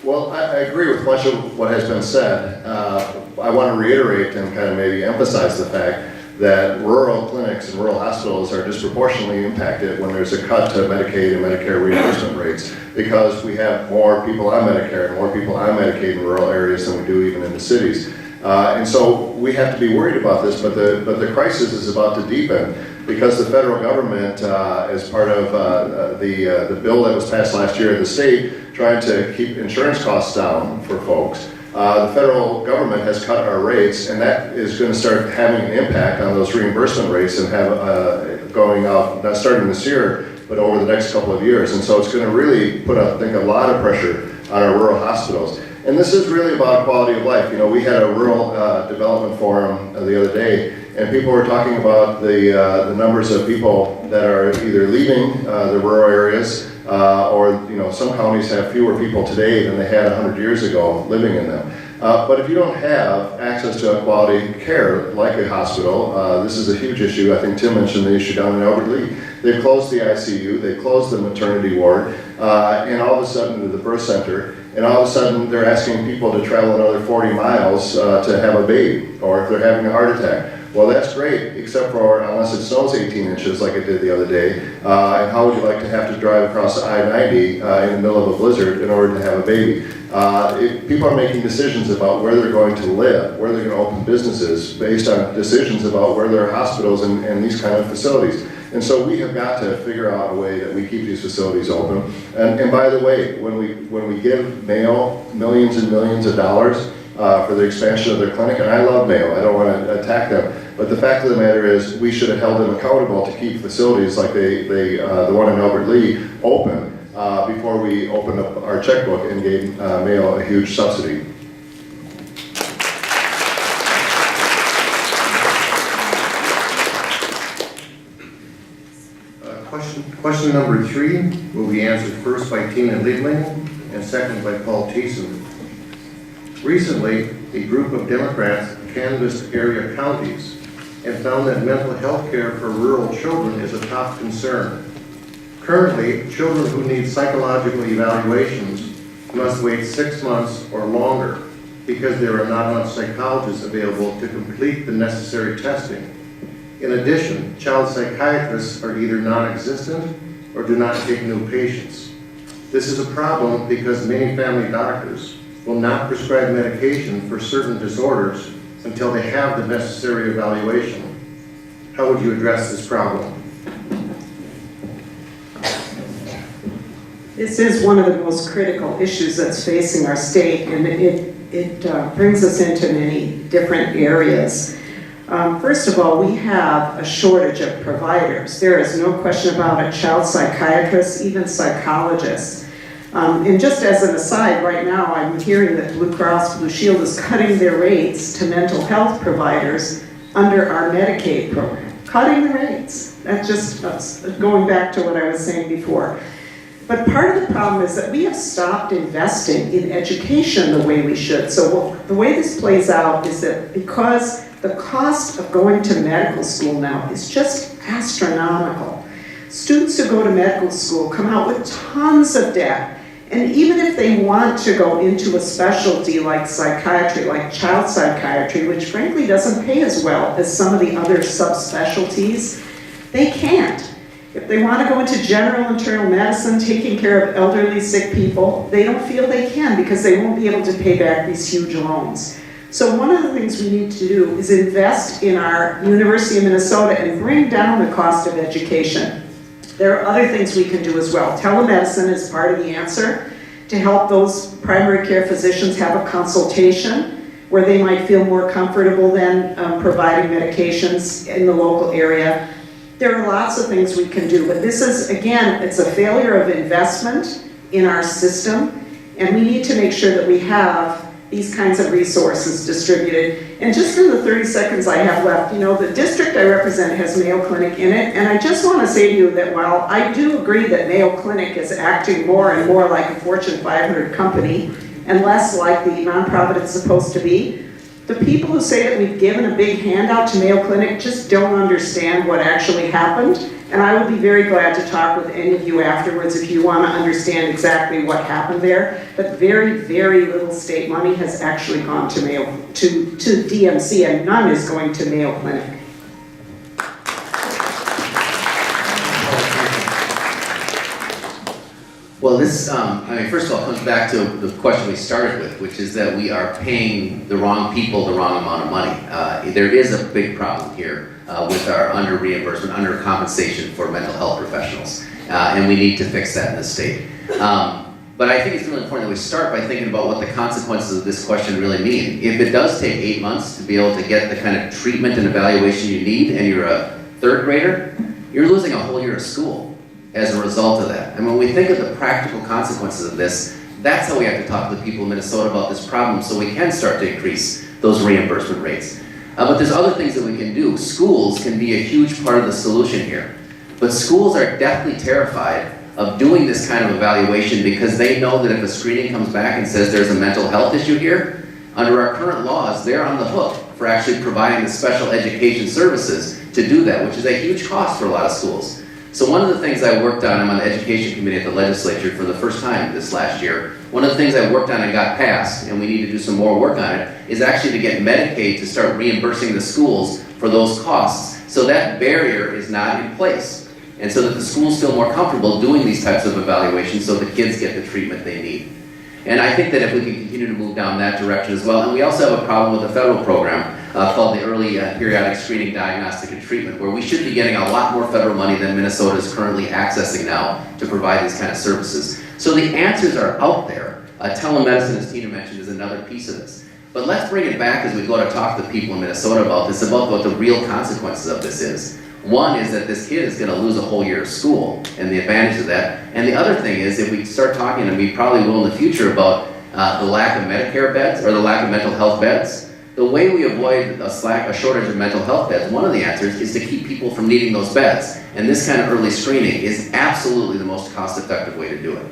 Well, I agree with much of what has been said. I want to reiterate and kind of maybe emphasize the fact that rural clinics and rural hospitals are disproportionately impacted when there's a cut to Medicaid and Medicare reimbursement rates, because we have more people on Medicare and more people on Medicaid in rural areas than we do even in the cities. And so we have to be worried about this, but the crisis is about to deepen because the federal government, as part of the bill that was passed last year in the state, trying to keep insurance costs down for folks, the federal government has cut our rates, and that is going to start having an impact on those reimbursement rates and have going out, not starting this year, but over the next couple of years. And so it's going to really put, I think, a lot of pressure on our rural hospitals. And this is really about quality of life. You know, we had a rural development forum the other day, and people were talking about the numbers of people that are either leaving the rural areas or, you know, some counties have fewer people today than they had 100 years ago living in them. But if you don't have access to quality care like a hospital, this is a huge issue. I think Tim mentioned the issue down in Albert Lea. They've closed the ICU, they've closed the maternity ward, and all of a sudden the birth center, and all of a sudden they're asking people to travel another 40 miles to have a baby, or if they're having a heart attack. Well, that's great, except for unless it snows 18 inches like it did the other day. And how would you like to have to drive across I-90 in the middle of a blizzard in order to have a baby? People are making decisions about where they're going to live, where they're going to open businesses, based on decisions about where there are hospitals and these kind of facilities. And so we have got to figure out a way that we keep these facilities open. And by the way, when we give Mayo millions and millions of dollars for the expansion of their clinic, and I love Mayo, I don't want to attack them, but the fact of the matter is we should have held them accountable to keep facilities like the one in Albert Lea open before we opened up our checkbook and gave Mayo a huge subsidy. Question number 3 will be answered first by Tina Liebling and second by Paul Thiessen. Recently, a group of Democrats canvassed area counties and found that mental health care for rural children is a top concern. Currently, children who need psychological evaluations must wait 6 months or longer because there are not enough psychologists available to complete the necessary testing. In addition, child psychiatrists are either non-existent or do not take new patients. This is a problem because many family doctors will not prescribe medication for certain disorders until they have the necessary evaluation. How would you address this problem? This is one of the most critical issues that's facing our state, and it brings us into many different areas. First of all, we have a shortage of providers. There is no question about it. Child psychiatrists, even psychologists. And just as an aside, right now I'm hearing that Blue Cross Blue Shield is cutting their rates to mental health providers under our Medicaid program. Cutting the rates. That's just going back to what I was saying before. But part of the problem is that we have stopped investing in education the way we should. So the way this plays out is that because the cost of going to medical school now is just astronomical. Students who go to medical school come out with tons of debt. And even if they want to go into a specialty like psychiatry, like child psychiatry, which frankly doesn't pay as well as some of the other subspecialties, they can't. If they want to go into general internal medicine, taking care of elderly sick people, they don't feel they can because they won't be able to pay back these huge loans. So one of the things we need to do is invest in our University of Minnesota and bring down the cost of education. There are other things we can do as well. Telemedicine is part of the answer to help those primary care physicians have a consultation where they might feel more comfortable than providing medications in the local area. There are lots of things we can do, but this is, again, it's a failure of investment in our system, and we need to make sure that we have these kinds of resources distributed. And just in the 30 seconds I have left, you know, the district I represent has Mayo Clinic in it, and I just want to say to you that while I do agree that Mayo Clinic is acting more and more like a Fortune 500 company and less like the nonprofit it's supposed to be, the people who say that we've given a big handout to Mayo Clinic just don't understand what actually happened. And I will be very glad to talk with any of you afterwards if you want to understand exactly what happened there. But very, very little state money has actually gone to DMC, and none is going to Mayo Clinic. Well, this, first of all, comes back to the question we started with, which is that we are paying the wrong people the wrong amount of money. There is a big problem here with our under reimbursement, under compensation for mental health professionals, and we need to fix that in the state. But I think it's really important that we start by thinking about what the consequences of this question really mean. If it does take 8 months to be able to get the kind of treatment and evaluation you need, and you're a third grader, you're losing a whole year of school as a result of that. And when we think of the practical consequences of this, that's how we have to talk to the people in Minnesota about this problem so we can start to increase those reimbursement rates. But there's other things that we can do. Schools can be a huge part of the solution here. But schools are deathly terrified of doing this kind of evaluation because they know that if a screening comes back and says there's a mental health issue here, under our current laws, they're on the hook for actually providing the special education services to do that, which is a huge cost for a lot of schools. So one of the things I worked on, I'm on the education committee at the legislature for the first time this last year, one of the things I worked on and got passed, and we need to do some more work on it, is actually to get Medicaid to start reimbursing the schools for those costs so that barrier is not in place. And so that the schools feel more comfortable doing these types of evaluations so the kids get the treatment they need. And I think that if we can continue to move down that direction as well, and we also have a problem with a federal program called the Early Periodic Screening, Diagnostic, and Treatment, where we should be getting a lot more federal money than Minnesota is currently accessing now to provide these kind of services. So the answers are out there. Telemedicine, as Tina mentioned, is another piece of this. But let's bring it back as we go to talk to people in Minnesota about this, about what the real consequences of this is. One is that this kid is going to lose a whole year of school and the advantage of that. And the other thing is if we start talking, and we probably will in the future, about the lack of Medicare beds or the lack of mental health beds, the way we avoid a shortage of mental health beds, one of the answers is to keep people from needing those beds. And this kind of early screening is absolutely the most cost-effective way to do it.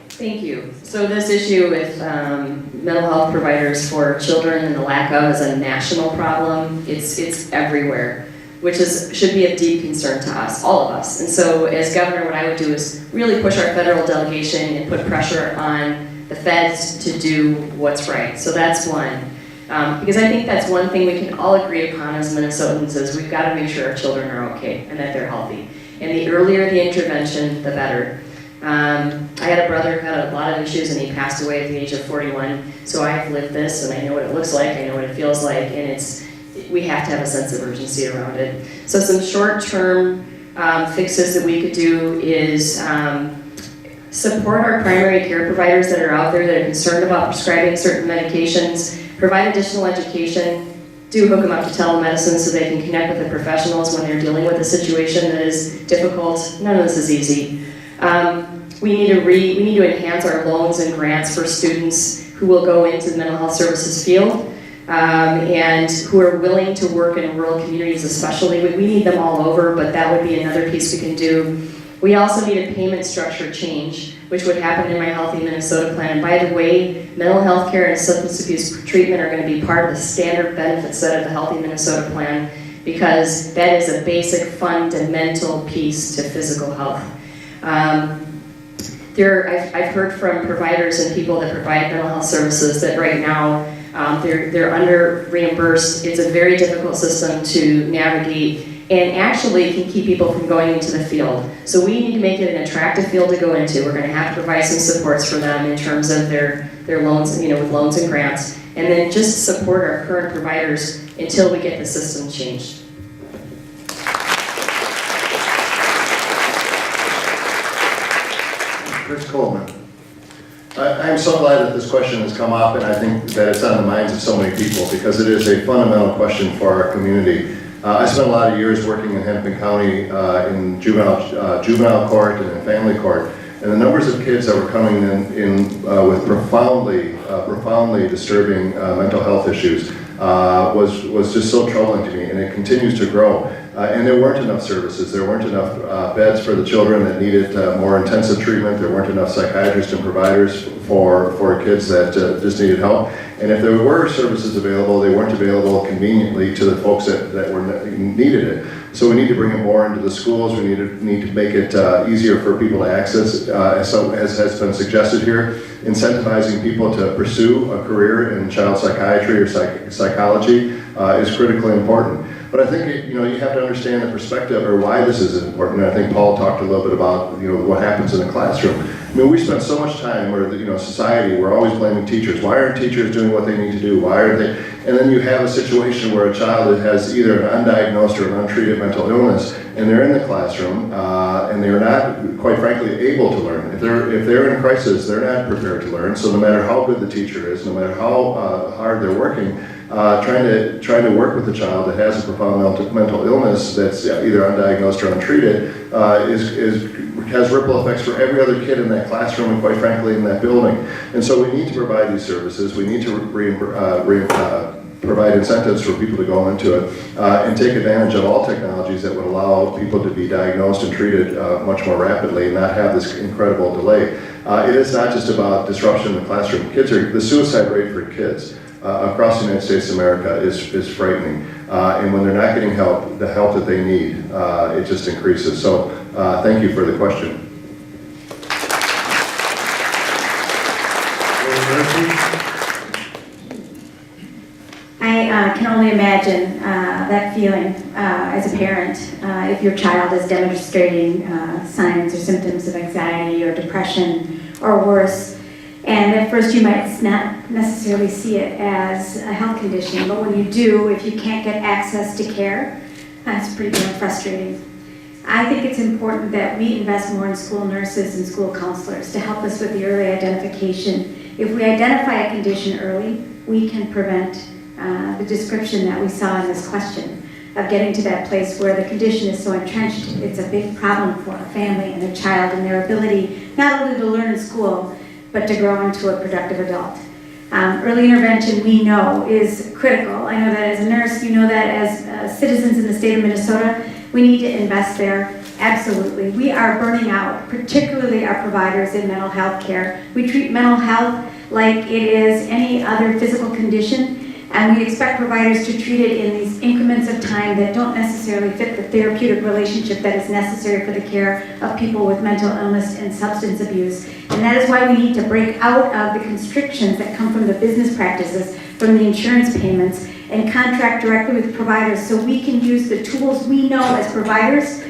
Thank you. So this issue with mental health providers for children and the lack of is a national problem. It's everywhere. which should be of deep concern to us, all of us. And so as governor, what I would do is really push our federal delegation and put pressure on the feds to do what's right. So that's one. Because I think that's one thing we can all agree upon as Minnesotans is we've got to make sure our children are okay and that they're healthy. And the earlier the intervention, the better. I had a brother who had a lot of issues and he passed away at the age of 41. So I've lived this and I know what it looks like, I know what it feels like, and we have to have a sense of urgency around it. So some short-term fixes that we could do is support our primary care providers that are out there that are concerned about prescribing certain medications, provide additional education, do hook them up to telemedicine so they can connect with the professionals when they're dealing with a situation that is difficult. None of this is easy. We need to enhance our loans and grants for students who will go into the mental health services field and who are willing to work in rural communities especially. We need them all over, but that would be another piece we can do. We also need a payment structure change, which would happen in my Healthy Minnesota plan. And by the way, mental health care and substance abuse treatment are going to be part of the standard benefit set of the Healthy Minnesota plan because that is a basic fundamental piece to physical health. I've heard from providers and people that provide mental health services that right now they're under reimbursed. It's a very difficult system to navigate and actually can keep people from going into the field. So we need to make it an attractive field to go into. We're going to have to provide some supports for them in terms of their loans, with loans and grants, and then just support our current providers until we get the system changed. Chris Coleman. I'm so glad that this question has come up, and I think that it's on the minds of so many people because it is a fundamental question for our community. I spent a lot of years working in Hennepin County in juvenile court and in family court, and the numbers of kids that were coming in with profoundly disturbing mental health issues was just so troubling to me, and it continues to grow. And there weren't enough services. There weren't enough beds for the children that needed more intensive treatment. There weren't enough psychiatrists and providers for kids that just needed help. And if there were services available, they weren't available conveniently to the folks that needed it. So we need to bring it more into the schools. We need to make it easier for people to access, as has been suggested here. Incentivizing people to pursue a career in child psychiatry or psychology is critically important. But I think you have to understand the perspective or why this is important. And I think Paul talked a little bit about what happens in the classroom. I mean, we spend so much time where society, we're always blaming teachers. Why aren't teachers doing what they need to do? Why aren't they? And then you have a situation where a child has either an undiagnosed or an untreated mental illness, and they're in the classroom, and they're not, quite frankly, able to learn. If they're in crisis, they're not prepared to learn. So no matter how good the teacher is, no matter how hard they're working, trying to work with a child that has a profound mental illness that's either undiagnosed or untreated has ripple effects for every other kid in that classroom and quite frankly in that building. And so we need to provide these services. We need to provide incentives for people to go into it and take advantage of all technologies that would allow people to be diagnosed and treated much more rapidly and not have this incredible delay. It is not just about disruption in the classroom. The suicide rate for kids across the United States of America is frightening. And when they're not getting help, the help that they need, it just increases. So thank you for the question. I can only imagine that feeling as a parent if your child is demonstrating signs or symptoms of anxiety or depression or worse. And at first you might not necessarily see it as a health condition, but when you do, if you can't get access to care, it's pretty damn frustrating. I think it's important that we invest more in school nurses and school counselors to help us with the early identification. If we identify a condition early, we can prevent the description that we saw in this question of getting to that place where the condition is so entrenched. It's a big problem for a family and a child and their ability not only to learn in school, but to grow into a productive adult. Early intervention, we know, is critical. I know that as a nurse, you know that as citizens in the state of Minnesota, we need to invest there, absolutely. We are burning out, particularly our providers in mental health care. We treat mental health like it is any other physical condition, And we expect providers to treat it in these increments of time that don't necessarily fit the therapeutic relationship that is necessary for the care of people with mental illness and substance abuse. And that is why we need to break out of the constrictions that come from the business practices, from the insurance payments, and contract directly with providers so we can use the tools we know as providers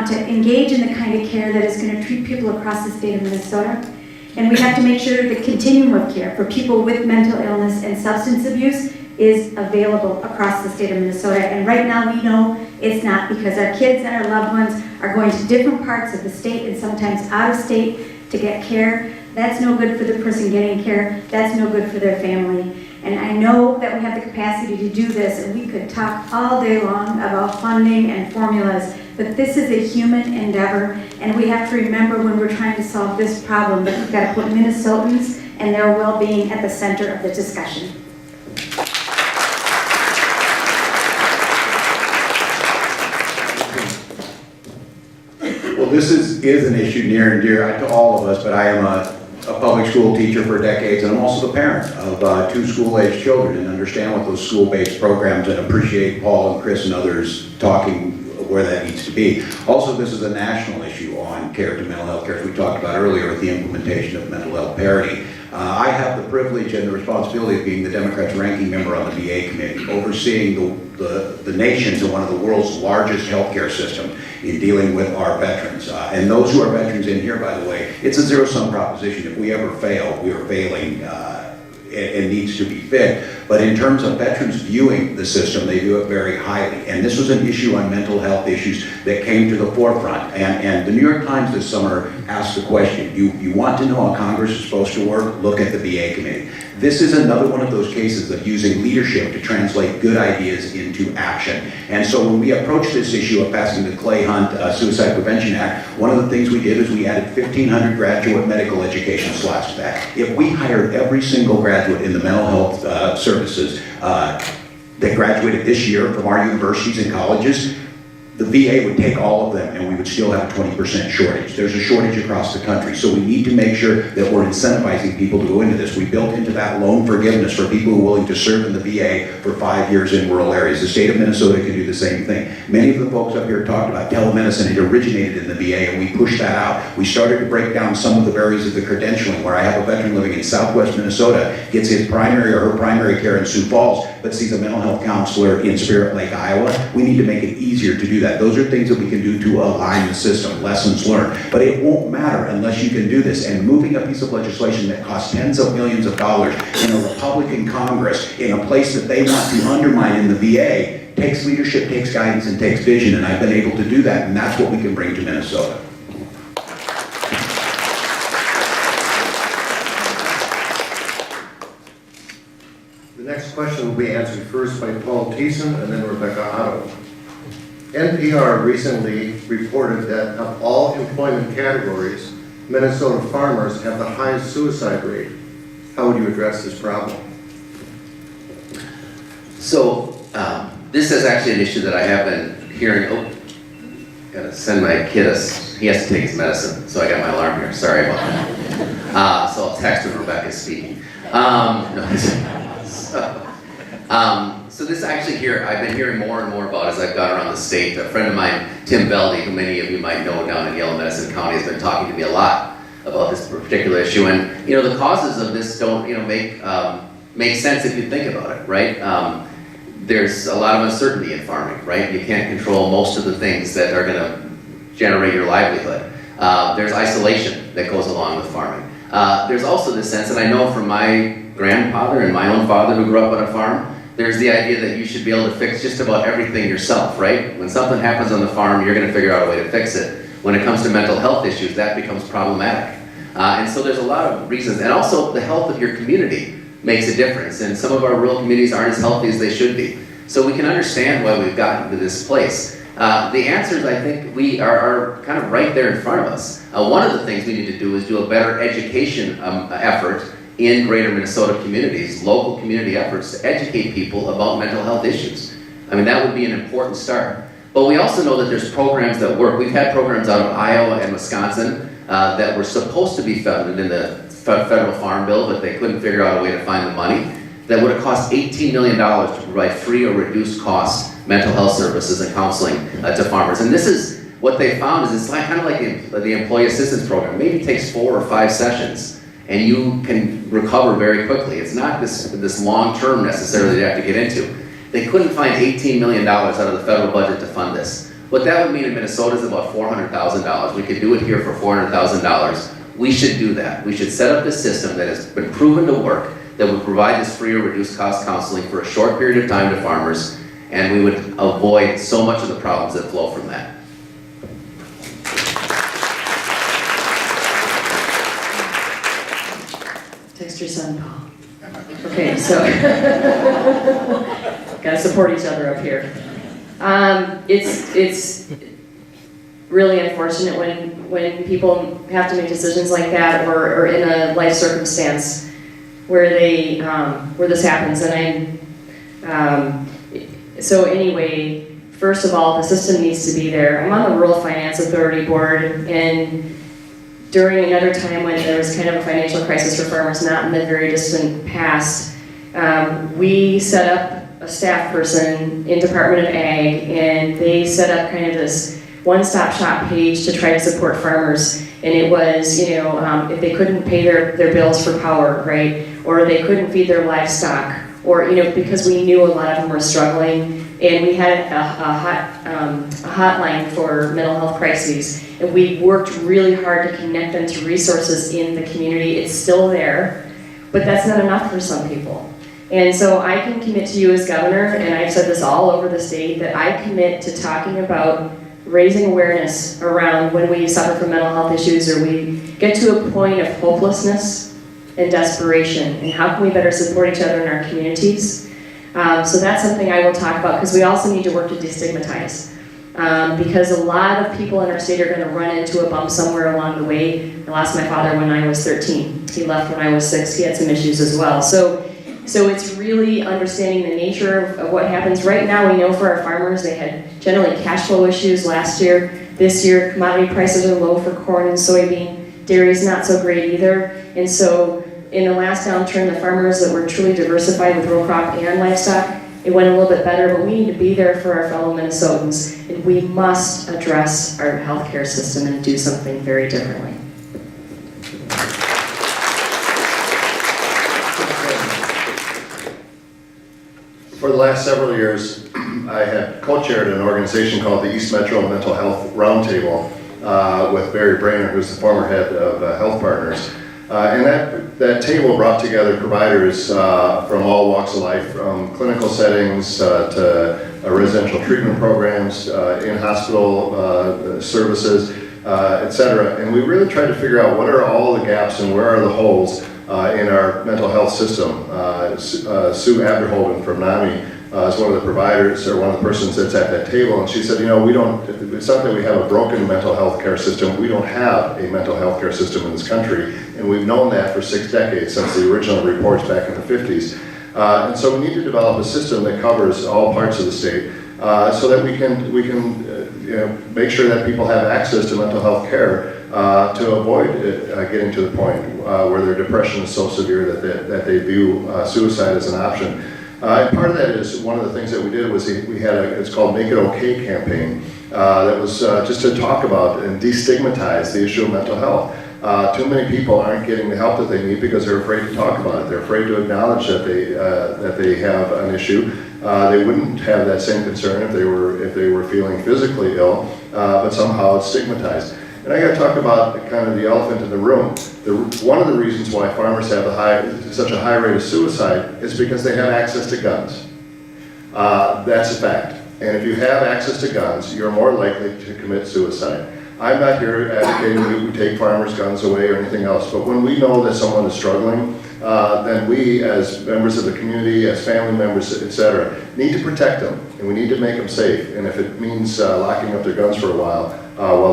to engage in the kind of care that is going to treat people across the state of Minnesota. And we have to make sure that the continuum of care for people with mental illness and substance abuse is available across the state of Minnesota. And right now we know it's not, because our kids and our loved ones are going to different parts of the state and sometimes out of state to get care. That's no good for the person getting care. That's no good for their family. And I know that we have the capacity to do this, and we could talk all day long about funding and formulas, but this is a human endeavor, and we have to remember when we're trying to solve this problem that we've got to put Minnesotans and their well-being at the center of the discussion. Well, this is an issue near and dear to all of us, but I am a public school teacher for decades, and I'm also the parent of 2 school-aged children, and understand what those school-based programs, and appreciate Paul and Chris and others talking where that needs to be. Also, this is a national issue on care to mental health care, as we talked about earlier with the implementation of mental health parity. I have the privilege and the responsibility of being the Democrats' ranking member on the VA committee, overseeing the nation's and one of the world's largest healthcare system in dealing with our veterans. And those who are veterans in here, by the way, it's a zero-sum proposition. If we ever fail, we are failing and needs to be fixed. But in terms of veterans viewing the system, they view it very highly. And this was an issue on mental health issues that came to the forefront. And the New York Times this summer asked the question, you want to know how Congress is supposed to work? Look at the VA committee. This is another one of those cases of using leadership to translate good ideas into action. And so when we approached this issue of passing the Clay Hunt Suicide Prevention Act, one of the things we did is we added 1,500 graduate medical education slots to that. If we hired every single graduate in the mental health services that graduated this year from our universities and colleges, the VA would take all of them and we would still have a 20% shortage. There's a shortage across the country, so we need to make sure that we're incentivizing people to go into this. We built into that loan forgiveness for people who are willing to serve in the VA for 5 years in rural areas. The state of Minnesota can do the same thing. Many of the folks up here talked about telemedicine. It originated in the VA, and we pushed that out. We started to break down some of the barriers of the credentialing, where I have a veteran living in southwest Minnesota, gets his primary or her primary care in Sioux Falls, but sees a mental health counselor in Spirit Lake, Iowa. We need to make it easier to do that. Those are things that we can do to align the system, lessons learned. But it won't matter unless you can do this. And moving a piece of legislation that costs tens of millions of dollars in a Republican Congress, in a place that they want to undermine in the VA, takes leadership, takes guidance, and takes vision. And I've been able to do that, and that's what we can bring to Minnesota. The next question will be answered first by Paul Thiessen and then Rebecca Otto. NPR recently reported that of all employment categories, Minnesota farmers have the highest suicide rate. How would you address this problem? So, this is actually an issue that I have been hearing. Oh, gotta send my kid he has to take his medicine, so I got my alarm here. Sorry about that. So I'll text when Rebecca's speaking. So this actually here, I've been hearing more and more about as I've gone around the state. A friend of mine, Tim Beldy, who many of you might know down in Yale Medicine County, has been talking to me a lot about this particular issue. And the causes of this don't make sense if you think about it, right? There's a lot of uncertainty in farming, right? You can't control most of the things that are going to generate your livelihood. There's isolation that goes along with farming. There's also this sense, and I know from my grandfather and my own father who grew up on a farm, there's the idea that you should be able to fix just about everything yourself, right? When something happens on the farm, you're going to figure out a way to fix it. When it comes to mental health issues, that becomes problematic. And so there's a lot of reasons. And also the health of your community makes a difference. And some of our rural communities aren't as healthy as they should be. So we can understand why we've gotten to this place. The answers, I think, are kind of right there in front of us. One of the things we need to do is do a better education effort in greater Minnesota communities, local community efforts to educate people about mental health issues. I mean, that would be an important start. But we also know that there's programs that work. We've had programs out of Iowa and Wisconsin that were supposed to be funded in the federal farm bill, but they couldn't figure out a way to find the money. that would have cost $18 million to provide free or reduced cost mental health services and counseling to farmers. And this is what they found is it's like, kind of like the employee assistance program. Maybe it takes 4 or 5 sessions and you can recover very quickly. It's not this long term necessarily you have to get into. They couldn't find $18 million out of the federal budget to fund this. What that would mean in Minnesota is about $400,000. We could do it here for $400,000. We should do that. We should set up this system that has been proven to work, that would provide this free or reduced cost counseling for a short period of time to farmers, and we would avoid so much of the problems that flow from that. Text your son, Paul. Okay, so gotta support each other up here. It's really unfortunate when people have to make decisions like that, or in a life circumstance where they where this happens. And so anyway, first of all, the system needs to be there. I'm on the Rural Finance Authority board, and during another time when there was kind of a financial crisis for farmers, not in the very distant past, we set up a staff person in Department of Ag, and they set up kind of this one-stop shop page to try to support farmers. And it was, if they couldn't pay their bills for power, right, or they couldn't feed their livestock, or because we knew a lot of them were struggling, and we had a hotline for mental health crises, and we worked really hard to connect them to resources in the community. It's still there, but that's not enough for some people. And so I can commit to you as governor, and I've said this all over the state, that I commit to talking about raising awareness around when we suffer from mental health issues, or we get to a point of hopelessness and desperation, and how can we better support each other in our communities. So that's something I will talk about, because we also need to work to destigmatize. Because a lot of people in our state are going to run into a bump somewhere along the way. I lost my father when I was 13. He left when I was 6. He had some issues as well. So it's really understanding the nature of what happens. Right now, we know for our farmers, they had generally cash flow issues last year. This year, commodity prices are low for corn and soybean. Dairy's not so great either. And so in the last downturn, the farmers that were truly diversified with row crop and livestock, it went a little bit better, but we need to be there for our fellow Minnesotans, and we must address our healthcare system and do something very differently. For the last several years, I have co-chaired an organization called the East Metro Mental Health Roundtable with Barry Brainerd, who's the former head of Health Partners. And that table brought together providers from all walks of life, from clinical settings to residential treatment programs, in-hospital services, et cetera. And we really tried to figure out what are all the gaps and where are the holes in our mental health system. Sue Abderholden from NAMI is one of the providers, or one of the persons that's at that table, and she said, it's not that we have a broken mental health care system, we don't have a mental health care system in this country, and we've known that for 6 decades, since the original reports back in the 50s. And so we need to develop a system that covers all parts of the state, so that we can make sure that people have access to mental health care to avoid getting to the point where their depression is so severe that they view suicide as an option. And part of that is, one of the things that we did was we had it's called Make It Okay campaign that was just to talk about and destigmatize the issue of mental health. Too many people aren't getting the help that they need because they're afraid to talk about it. They're afraid to acknowledge that they have an issue. They wouldn't have that same concern if they were feeling physically ill, but somehow it's stigmatized. And I got to talk about kind of the elephant in the room. One of the reasons why farmers have such a high rate of suicide is because they have access to guns. That's a fact. And if you have access to guns, you're more likely to commit suicide. I'm not here advocating that we take farmers' guns away or anything else, but when we know that someone is struggling, then we, as members of the community, as family members, etc., need to protect them, and we need to make them safe. And if it means locking up their guns for a while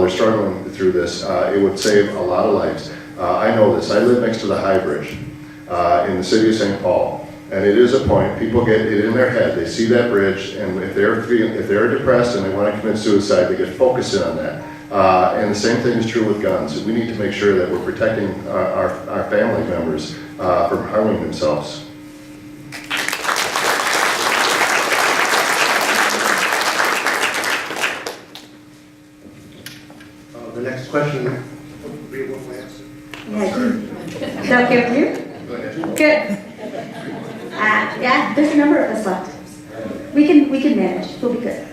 they're struggling through this, it would save a lot of lives. I know this. I live next to the High Bridge in the city of St. Paul, and it is a point. People get it in their head. They see that bridge, and if they're depressed and they want to commit suicide, they get focused in on that. And the same thing is true with guns. We need to make sure that we're protecting our family members from harming themselves. question would be what we answered. Yeah, is that okay with you? Go ahead. Good. Yeah, there's a number of us left. We can manage, we'll be good.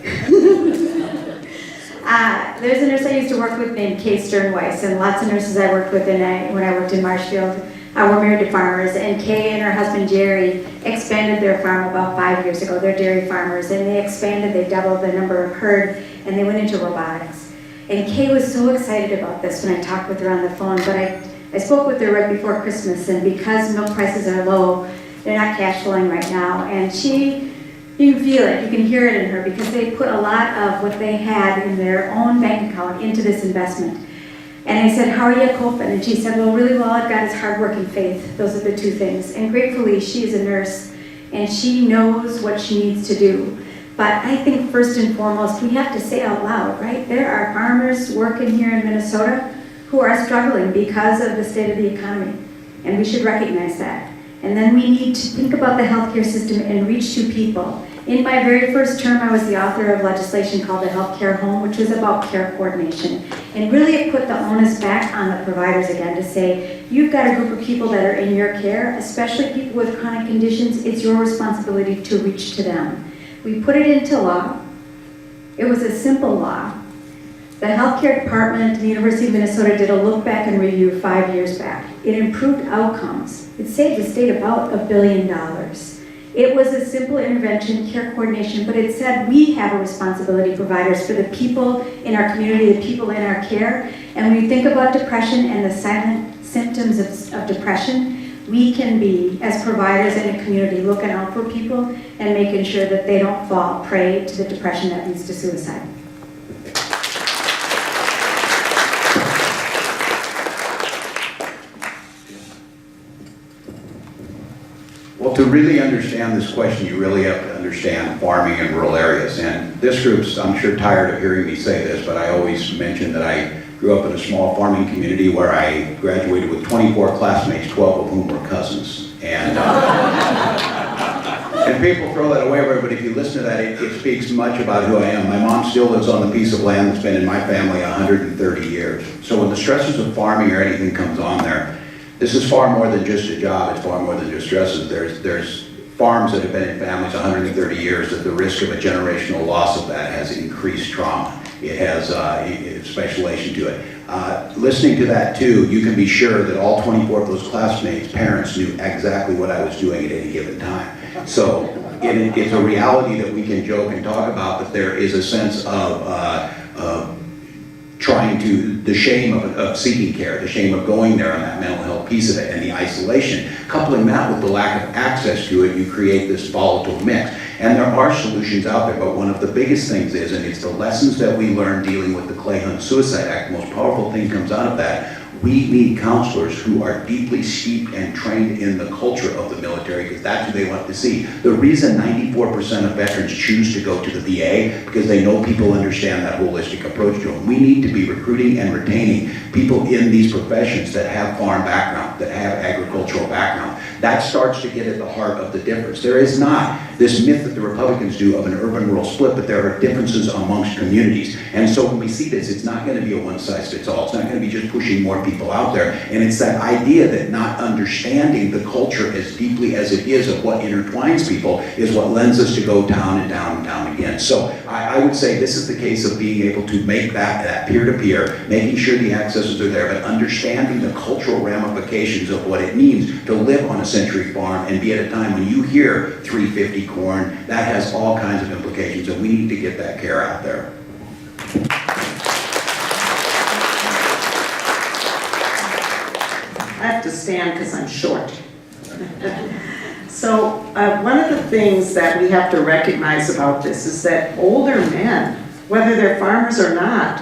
There's a nurse I used to work with named Kay Sternweiss, and lots of nurses I worked with when I worked in Marshfield were married to farmers, and Kay and her husband Jerry expanded their farm about 5 years ago. They're dairy farmers, and they doubled the number of herd, and they went into robotics. And Kay was so excited about this when I talked with her on the phone, but I spoke with her right before Christmas, and because milk prices are low, they're not cash flowing right now, and you can feel it, you can hear it in her, because they put a lot of what they had in their own bank account into this investment. And I said, how are you coping? And she said, well, really well I've got is hard work and faith. Those are the two things. And gratefully, she is a nurse, and she knows what she needs to do. But I think first and foremost, we have to say out loud, right? There are farmers working here in Minnesota who are struggling because of the state of the economy, and we should recognize that. And then we need to think about the healthcare system and reach to people. In my very first term, I was the author of legislation called the Healthcare Home, which was about care coordination. And really it put the onus back on the providers again to say, you've got a group of people that are in your care, especially people with chronic conditions, it's your responsibility to reach to them. We put it into law. It was a simple law. The healthcare department at the University of Minnesota did a look back and review 5 years back. It improved outcomes. It saved the state about $1 billion. It was a simple intervention, care coordination, but it said we have a responsibility, providers, for the people in our community, the people in our care. And when you think about depression and the silent symptoms of depression, we can be, as providers in a community, looking out for people and making sure that they don't fall prey to the depression that leads to suicide. Well, to really understand this question, you really have to understand farming in rural areas. And this group's, I'm sure, tired of hearing me say this, but I always mention that I grew up in a small farming community where I graduated with 24 classmates, 12 of whom were cousins. And, and people throw that away, but if you listen to that, it speaks much about who I am. My mom still lives on the piece of land that's been in my family 130 years. So when the stresses of farming or anything comes on there, this is far more than just a job, it's far more than just stresses. There's farms that have been in families 130 years that the risk of a generational loss of that has increased trauma. It has speculation to it. Listening to that too, you can be sure that all 24 of those classmates' parents knew exactly what I was doing at any given time. So it's a reality that we can joke and talk about, but there is a sense of trying to, the shame of seeking care, the shame of going there on that mental health piece of it, and the isolation. Coupling that with the lack of access to it, you create this volatile mix. And there are solutions out there, but one of the biggest things is, and it's the lessons that we learned dealing with the Clay Hunt Suicide Act, the most powerful thing comes out of that. We need counselors who are deeply steeped and trained in the culture of the military, because that's who they want to see. The reason 94% of veterans choose to go to the VA, because they know people understand that holistic approach to them. We need to be recruiting and retaining people in these professions that have farm background, that have agricultural background. That starts to get at the heart of the difference. There is not this myth that the Republicans do of an urban-rural split, but there are differences amongst communities. And so when we see this, it's not going to be a one-size-fits-all. It's not going to be just pushing more people out there. And it's that idea that not understanding the culture as deeply as it is of what intertwines people is what lends us to go down and down and down again. So I would say this is the case of being able to make that peer-to-peer, making sure the accesses are there, but understanding the cultural ramifications of what it means to live on a century farm and be at a time when you hear 350 corn, that has all kinds of implications, and we need to get that care out there. I have to stand because I'm short. So one of the things that we have to recognize about this is that older men, whether they're farmers or not,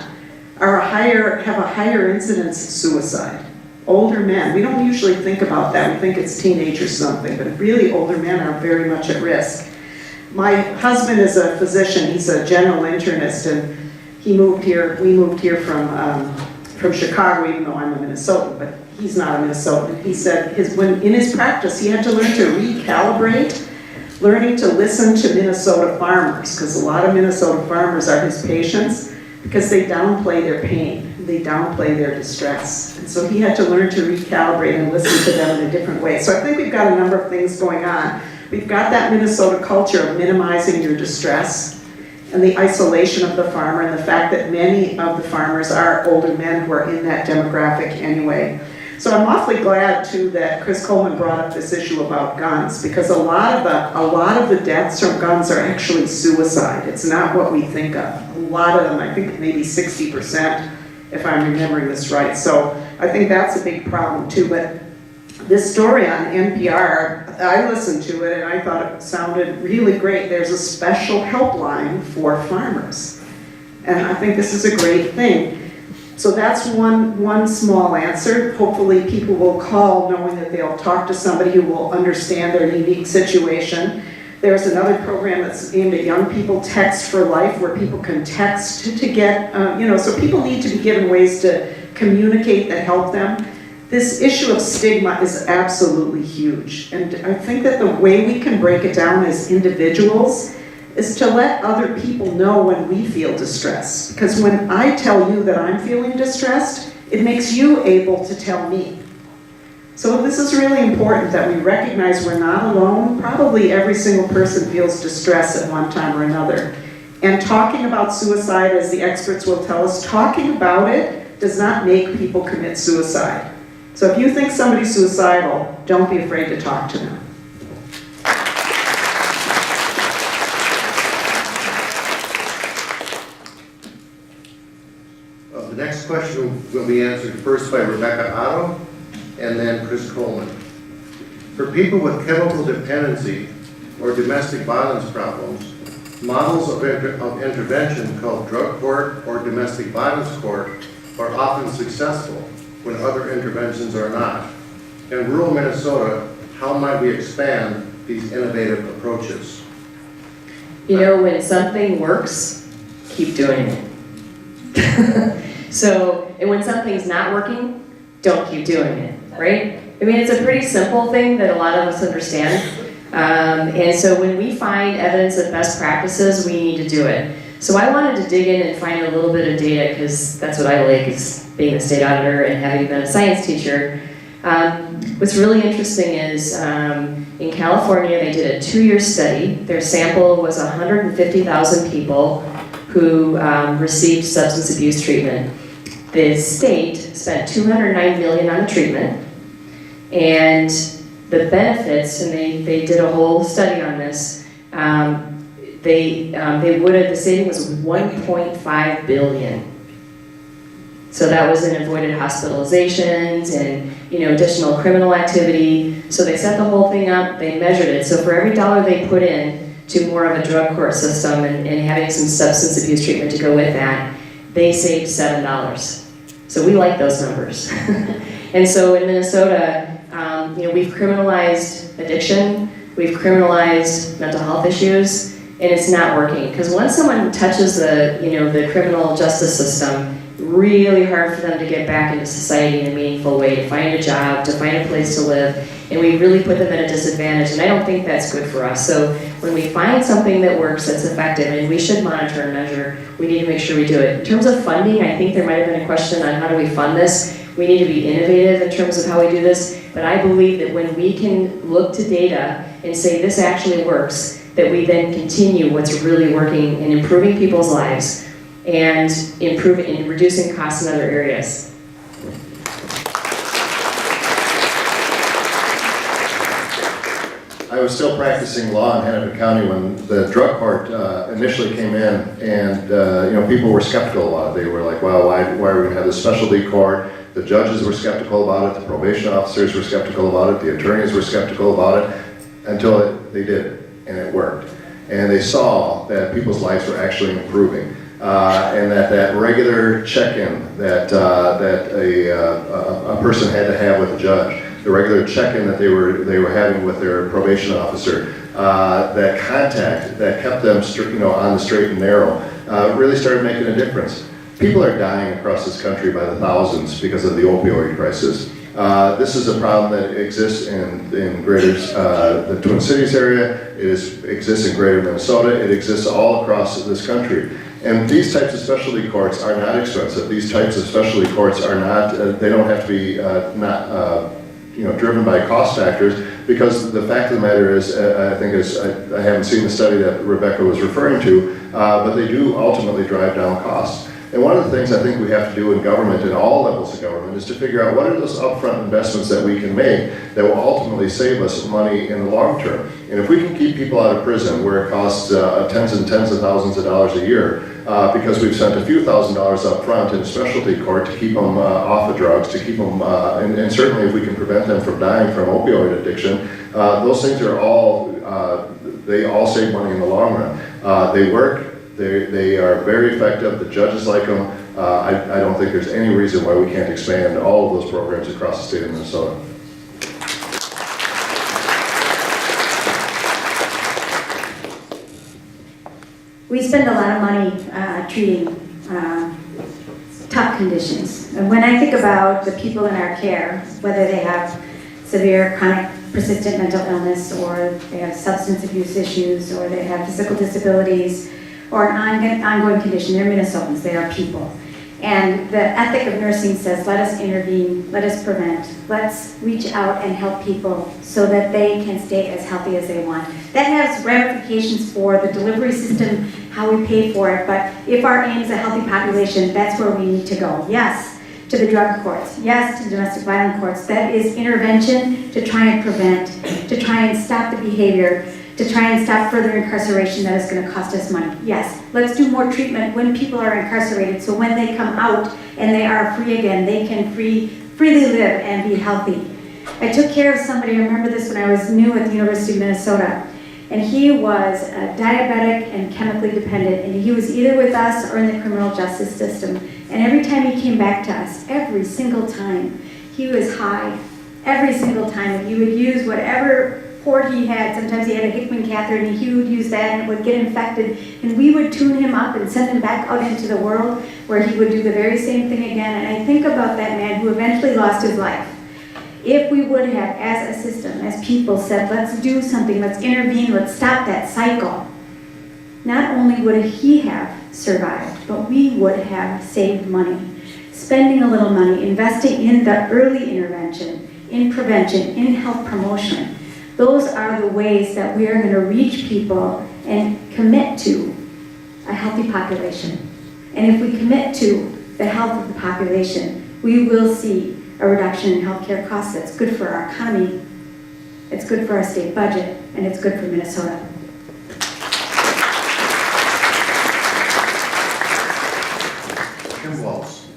have a higher incidence of suicide. Older men, we don't usually think about that. We think it's teenagers or something, but really older men are very much at risk. My husband is a physician. He's a general internist, and we moved here from Chicago, even though I'm a Minnesotan, but he's not a Minnesotan. He said in his practice, he had to learn to recalibrate, learning to listen to Minnesota farmers, because a lot of Minnesota farmers are his patients, because they downplay their pain. they downplay their distress. And so he had to learn to recalibrate and listen to them in a different way. So I think we've got a number of things going on. We've got that Minnesota culture of minimizing your distress and the isolation of the farmer and the fact that many of the farmers are older men who are in that demographic anyway. So I'm awfully glad too that Chris Coleman brought up this issue about guns, because a lot of the deaths from guns are actually suicide. It's not what we think of. A lot of them, I think maybe 60%, if I'm remembering this right. So I think that's a big problem too. But this story on NPR, I listened to it and I thought it sounded really great. There's a special helpline for farmers. And I think this is a great thing. So that's one small answer. Hopefully people will call knowing that they'll talk to somebody who will understand their unique situation. There's another program that's aimed at young people, Text for Life, where people can text to get, so people need to be given ways to communicate that help them. This issue of stigma is absolutely huge. And I think that the way we can break it down as individuals is to let other people know when we feel distressed. Because when I tell you that I'm feeling distressed, it makes you able to tell me. So this is really important that we recognize we're not alone. Probably every single person feels distress at one time or another. And talking about suicide, as the experts will tell us, talking about it does not make people commit suicide. So if you think somebody's suicidal, don't be afraid to talk to them. The next question will be answered first by Rebecca Otto and then Chris Coleman. For people with chemical dependency or domestic violence problems, models of intervention called drug court or domestic violence court are often successful when other interventions are not. In rural Minnesota, how might we expand these innovative approaches? You know, when something works, keep doing it. And when something's not working, don't keep doing it, right? I mean, it's a pretty simple thing that a lot of us understand. And so when we find evidence of best practices, we need to do it. So I wanted to dig in and find a little bit of data, because that's what I like, is being a state auditor and having been a science teacher. What's really interesting is in California, they did a 2-year study. Their sample was 150,000 people who received substance abuse treatment. The state spent $209 million on the treatment, and the benefits, and they did a whole study on this, the saving was $1.5 billion. So that was in avoided hospitalizations and additional criminal activity. So they set the whole thing up, they measured it. So for every dollar they put in to more of a drug court system and having some substance abuse treatment to go with that, they saved $7. So we like those numbers. And so in Minnesota, we've criminalized addiction, we've criminalized mental health issues, and it's not working. Because once someone touches the criminal justice system, really hard for them to get back into society in a meaningful way, to find a job, to find a place to live, and we really put them at a disadvantage, and I don't think that's good for us. So when we find something that works, that's effective, and we should monitor and measure, we need to make sure we do it. In terms of funding, I think there might have been a question on how do we fund this. We need to be innovative in terms of how we do this, but I believe that when we can look to data and say this actually works, that we then continue what's really working in improving people's lives and reducing costs in other areas. I was still practicing law in Hennepin County when the drug court initially came in, and people were skeptical about it. They were like, "Well, why are we going to have this specialty court?" The judges were skeptical about it. The probation officers were skeptical about it. The attorneys were skeptical about it, until they did it, and it worked. And they saw that people's lives were actually improving, and that regular check-in that a person had to have with a judge, the regular check-in that they were having with their probation officer, that contact that kept them on the straight and narrow, really started making a difference. People are dying across this country by the thousands because of the opioid crisis. This is a problem that exists in the Twin Cities area. It exists in greater Minnesota. It exists all across this country. And these types of specialty courts are not expensive. These types of specialty courts are not, they don't have to be driven by cost factors, because the fact of the matter is, I think I haven't seen the study that Rebecca was referring to, but they do ultimately drive down costs. And one of the things I think we have to do in government, in all levels of government, is to figure out what are those upfront investments that we can make that will ultimately save us money in the long term. And if we can keep people out of prison where it costs tens and tens of thousands of dollars a year, because we've spent a few $1,000s up front in a specialty court to keep them off of drugs, to keep them, and certainly if we can prevent them from dying from opioid addiction, those things are all, they all save money in the long run. They work. They are very effective. The judges like them. I don't think there's any reason why we can't expand all of those programs across the state of Minnesota. We spend a lot of money treating tough conditions. And when I think about the people in our care, whether they have severe chronic persistent mental illness, or they have substance abuse issues, or they have physical disabilities, or an ongoing condition, they're Minnesotans, they are people. And the ethic of nursing says, let us intervene, let us prevent, let's reach out and help people so that they can stay as healthy as they want. That has ramifications for the delivery system, how we pay for it, but if our aim is a healthy population, that's where we need to go. Yes, to the drug courts, yes, to domestic violence courts. That is intervention to try and prevent, to try and stop the behavior, to try and stop further incarceration that is going to cost us money. Yes, let's do more treatment when people are incarcerated, so when they come out and they are free again, they can freely live and be healthy. I took care of somebody, I remember this when I was new at the University of Minnesota, and he was diabetic and chemically dependent, and he was either with us or in the criminal justice system. And every time he came back to us, every single time, he was high. Every single time, and he would use whatever port he had. Sometimes he had a Hickman catheter, and he would use that, and it would get infected. And we would tune him up and send him back out into the world, where he would do the very same thing again. And I think about that man who eventually lost his life. If we would have, as a system, as people, said, let's do something, let's intervene, let's stop that cycle, not only would he have survived, but we would have saved money. Spending a little money, investing in the early intervention, in prevention, in health promotion. Those are the ways that we are going to reach people and commit to a healthy population. And if we commit to the health of the population, we will see a reduction in healthcare costs that's good for our economy, it's good for our state budget, and it's good for Minnesota. Tim Walz.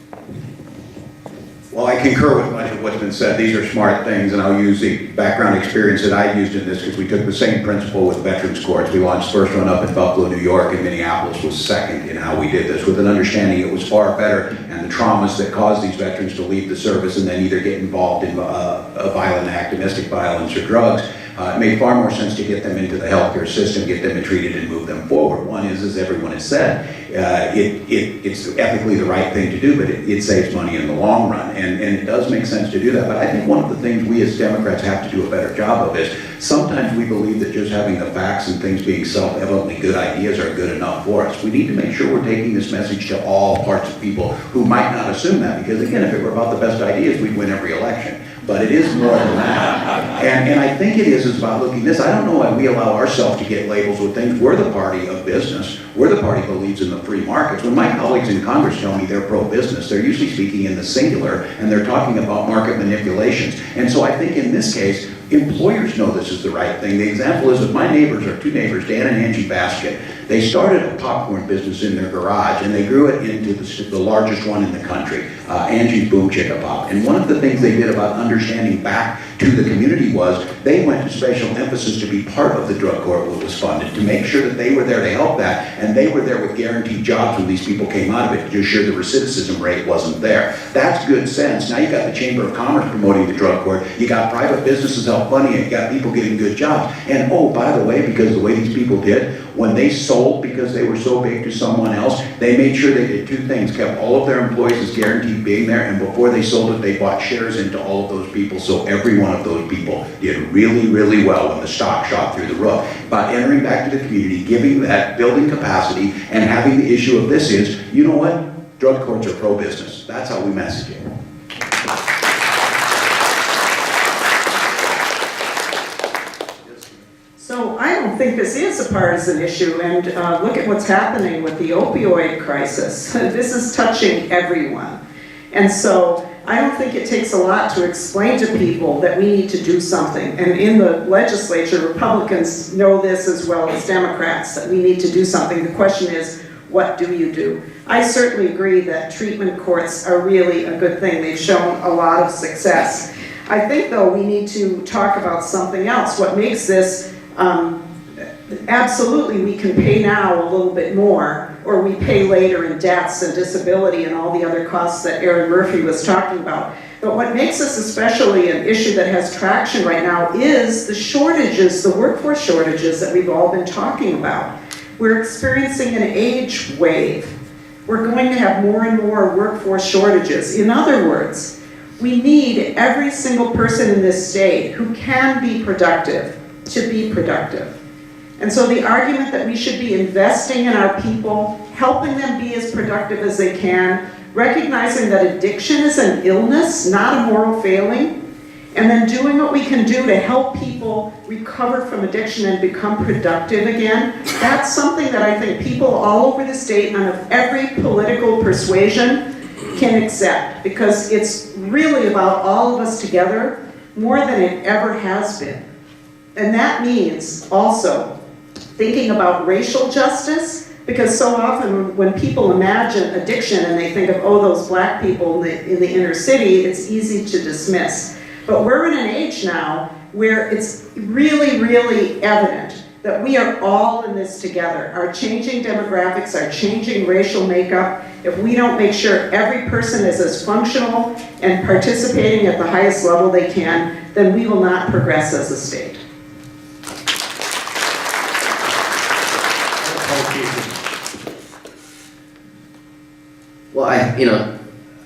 Well, I concur with much of what's been said. These are smart things, and I'll use the background experience that I used in this, because we took the same principle with veterans courts. We launched first one up in Buffalo, New York, and Minneapolis was second in how we did this, with an understanding it was far better, and the traumas that caused these veterans to leave the service and then either get involved in a violent act, domestic violence, or drugs, it made far more sense to get them into the healthcare system, get them treated, and move them forward. One is, as everyone has said, it's ethically the right thing to do, but it saves money in the long run, and it does make sense to do that. But I think one of the things we as Democrats have to do a better job of is, sometimes we believe that just having the facts and things being self-evidently good ideas are good enough for us. We need to make sure we're taking this message to all parts of people who might not assume that, because again, if it were about the best ideas, we'd win every election. But it is more than that. And I think it is about looking at this. I don't know why we allow ourselves to get labels with things. We're the party of business. We're the party that believes in the free markets. When my colleagues in Congress tell me they're pro-business, they're usually speaking in the singular, and they're talking about market manipulations. And so I think in this case, employers know this is the right thing. The example is that my neighbors are two neighbors, Dan and Angie Basket. They started a popcorn business in their garage, and they grew it into the largest one in the country, Angie's Boom Chicka Pop. And one of the things they did about understanding back to the community was they went to special emphasis to be part of the drug court that was funded, to make sure that they were there to help that, and they were there with guaranteed jobs when these people came out of it to ensure the recidivism rate wasn't there. That's good sense. Now you got the Chamber of Commerce promoting the drug court, you got private businesses help funding it, you got people getting good jobs. And oh, by the way, because the way these people did, when they sold because they were so big to someone else, they made sure they did two things, kept all of their employees as guaranteed keep being there, and before they sold it, they bought shares into all of those people, so every one of those people did really, really well when the stock shot through the roof. By entering back to the community, giving that building capacity, and having the issue of this is, you know what? Drug courts are pro-business. That's how we message it. So I don't think this is a partisan issue, and look at what's happening with the opioid crisis. This is touching everyone. And so I don't think it takes a lot to explain to people that we need to do something. And in the legislature, Republicans know this as well as Democrats, that we need to do something. The question is, what do you do? I certainly agree that treatment courts are really a good thing. They've shown a lot of success. I think, though, we need to talk about something else. What makes this absolutely, we can pay now a little bit more, or we pay later in deaths and disability and all the other costs that Erin Murphy was talking about. But what makes this especially an issue that has traction right now is the shortages, the workforce shortages that we've all been talking about. We're experiencing an age wave. We're going to have more and more workforce shortages. In other words, we need every single person in this state who can be productive to be productive. And so the argument that we should be investing in our people, helping them be as productive as they can, recognizing that addiction is an illness, not a moral failing, and then doing what we can do to help people recover from addiction and become productive again, that's something that I think people all over the state and of every political persuasion can accept, because it's really about all of us together more than it ever has been. And that means also thinking about racial justice, because so often when people imagine addiction and they think of, oh, those black people in the inner city, it's easy to dismiss. But we're in an age now where it's really, really evident that we are all in this together. Our changing demographics, our changing racial makeup, if we don't make sure every person is as functional and participating at the highest level they can, then we will not progress as a state. Well,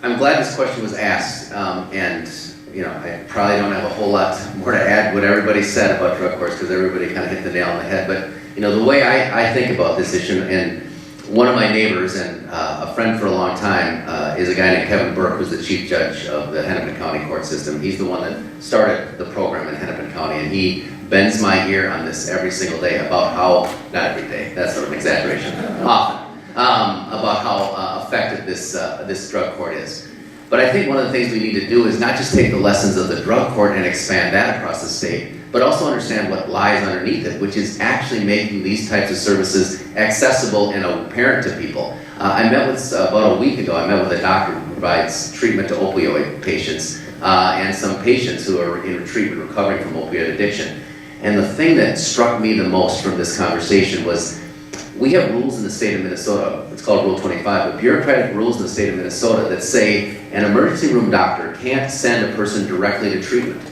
I'm glad this question was asked, and I probably don't have a whole lot more to add what everybody said about drug courts, because everybody kind of hit the nail on the head. But the way I think about this issue, and one of my neighbors and a friend for a long time is a guy named Kevin Burke, who's the chief judge of the Hennepin County court system. He's the one that started the program in Hennepin County, and he bends my ear on this every single day about how, not every day, that's sort of an exaggeration, often, about how effective this drug court is. But I think one of the things we need to do is not just take the lessons of the drug court and expand that across the state, but also understand what lies underneath it, which is actually making these types of services accessible and apparent to people. I met with, about a week ago, I met with a doctor who provides treatment to opioid patients and some patients who are in treatment recovering from opioid addiction. And the thing that struck me the most from this conversation was, we have rules in the state of Minnesota, it's called Rule 25, but bureaucratic rules in the state of Minnesota that say an emergency room doctor can't send a person directly to treatment.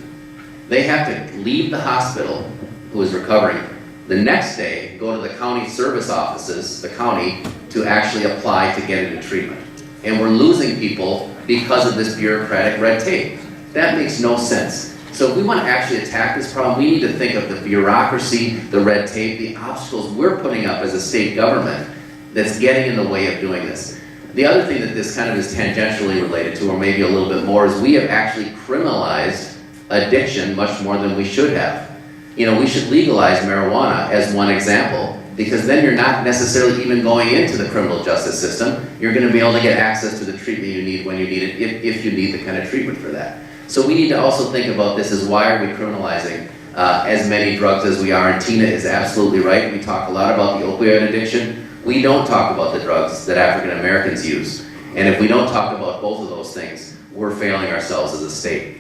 They have to leave the hospital who is recovering, the next day go to the county service offices, the county, to actually apply to get into treatment. And we're losing people because of this bureaucratic red tape. That makes no sense. So if we want to actually attack this problem, we need to think of the bureaucracy, the red tape, the obstacles we're putting up as a state government that's getting in the way of doing this. The other thing that this kind of is tangentially related to, or maybe a little bit more, is we have actually criminalized addiction much more than we should have. We should legalize marijuana as one example, because then you're not necessarily even going into the criminal justice system. You're going to be able to get access to the treatment you need when you need it, if you need the kind of treatment for that. So we need to also think about this as, why are we criminalizing as many drugs as we are? And Tina is absolutely right. We talk a lot about the opioid addiction. We don't talk about the drugs that African Americans use. And if we don't talk about both of those things, we're failing ourselves as a state.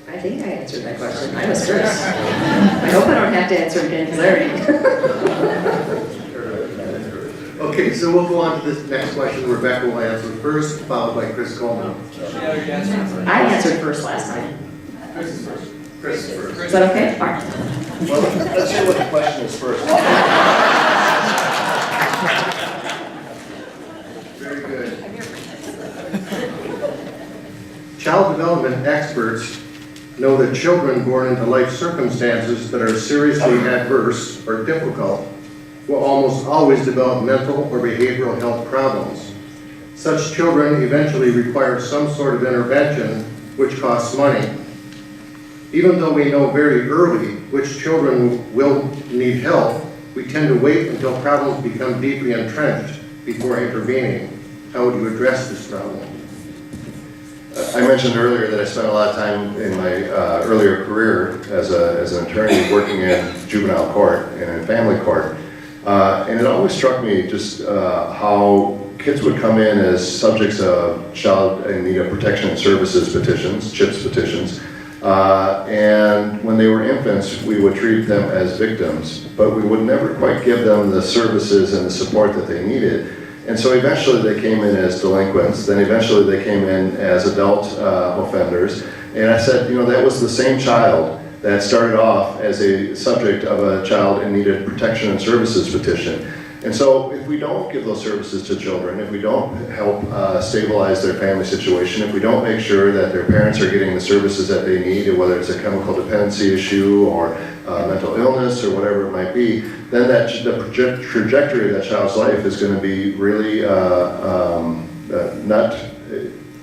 I think I answered that question. I was first. I hope I don't have to answer it again, because I already. Okay, so we'll go on to this next question. Rebecca will answer first, followed by Chris Coleman. I answered first last time. Chris first. Is that okay? All right. Well, let's hear what the question is first. Very good. Child development experts know that children born into life circumstances that are seriously adverse or difficult will almost always develop mental or behavioral health problems. Such children eventually require some sort of intervention, which costs money. Even though we know very early which children will need help, we tend to wait until problems become deeply entrenched before intervening. How would you address this problem? I mentioned earlier that I spent a lot of time in my earlier career as an attorney working in juvenile court and in family court. And it always struck me just how kids would come in as subjects of child in need of protection and services petitions, CHIPS petitions. And when they were infants, we would treat them as victims, but we would never quite give them the services and the support that they needed. And so eventually they came in as delinquents, then eventually they came in as adult offenders. And I said, you know, that was the same child that started off as a subject of a child in need of protection and services petition. And so if we don't give those services to children, if we don't help stabilize their family situation, if we don't make sure that their parents are getting the services that they need, whether it's a chemical dependency issue or mental illness or whatever it might be, then the trajectory of that child's life is going to be really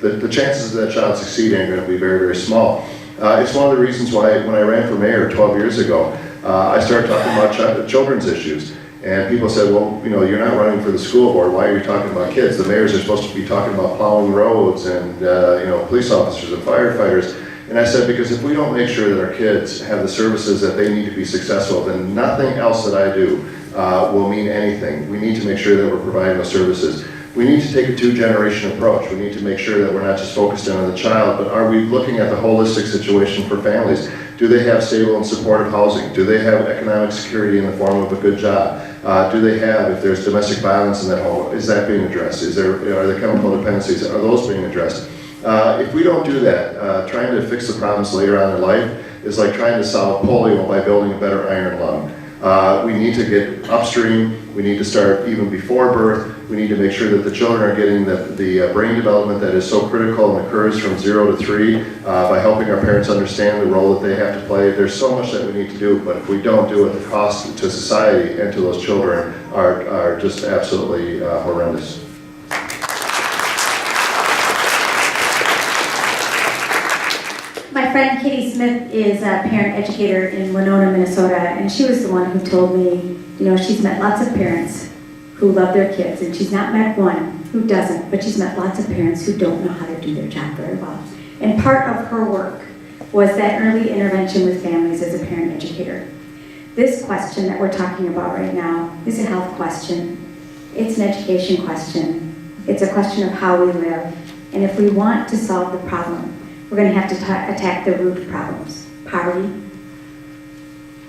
the chances of that child succeeding are going to be very, very small. It's one of the reasons why when I ran for mayor 12 years ago, I started talking about children's issues. And people said, well, you know, you're not running for the school board. Why are you talking about kids? The mayors are supposed to be talking about plowing roads and, you know, police officers and firefighters. And I said, because if we don't make sure that our kids have the services that they need to be successful, then nothing else that I do will mean anything. We need to make sure that we're providing those services. We need to take a two-generation approach. We need to make sure that we're not just focused on the child, but are we looking at the holistic situation for families? Do they have stable and supportive housing? Do they have economic security in the form of a good job? Do they have, if there's domestic violence in that home, is that being addressed? Are there chemical dependencies? Are those being addressed? If we don't do that, trying to fix the problems later on in life is like trying to solve polio by building a better iron lung. We need to get upstream. We need to start even before birth. We need to make sure that the children are getting the brain development that is so critical and occurs from 0 to 3 by helping our parents understand the role that they have to play. There's so much that we need to do, but if we don't do it, the cost to society and to those children are just absolutely horrendous. My friend Katie Smith is a parent educator in Winona, Minnesota, and she was the one who told me, you know, she's met lots of parents who love their kids, and she's not met one who doesn't, but she's met lots of parents who don't know how to do their job very well. And part of her work was that early intervention with families as a parent educator. This question that we're talking about right now is a health question. It's an education question. It's a question of how we live. And if we want to solve the problem, we're going to have to attack the root problems: poverty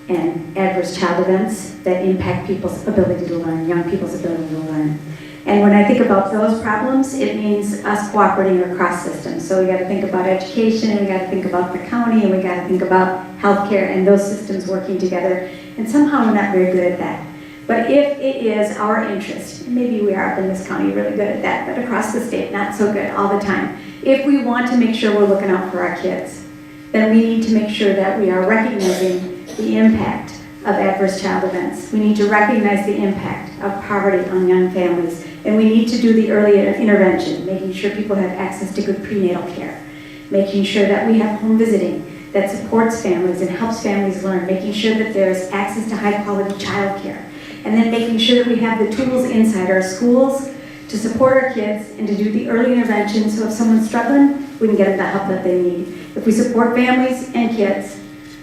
and adverse child events that impact people's ability to learn, young people's ability to learn. And when I think about those problems, it means us cooperating across systems. So we got to think about education, we got to think about the county, and we got to think about healthcare and those systems working together. And somehow we're not very good at that. But if it is our interest, and maybe we are up in this county really good at that, but across the state, not so good all the time. If we want to make sure we're looking out for our kids, then we need to make sure that we are recognizing the impact of adverse child events. We need to recognize the impact of poverty on young families. And we need to do the early intervention, making sure people have access to good prenatal care, making sure that we have home visiting that supports families and helps families learn, making sure that there's access to high quality child care, and then making sure that we have the tools inside our schools to support our kids and to do the early intervention, so if someone's struggling, we can get them the help that they need. If we support families and kids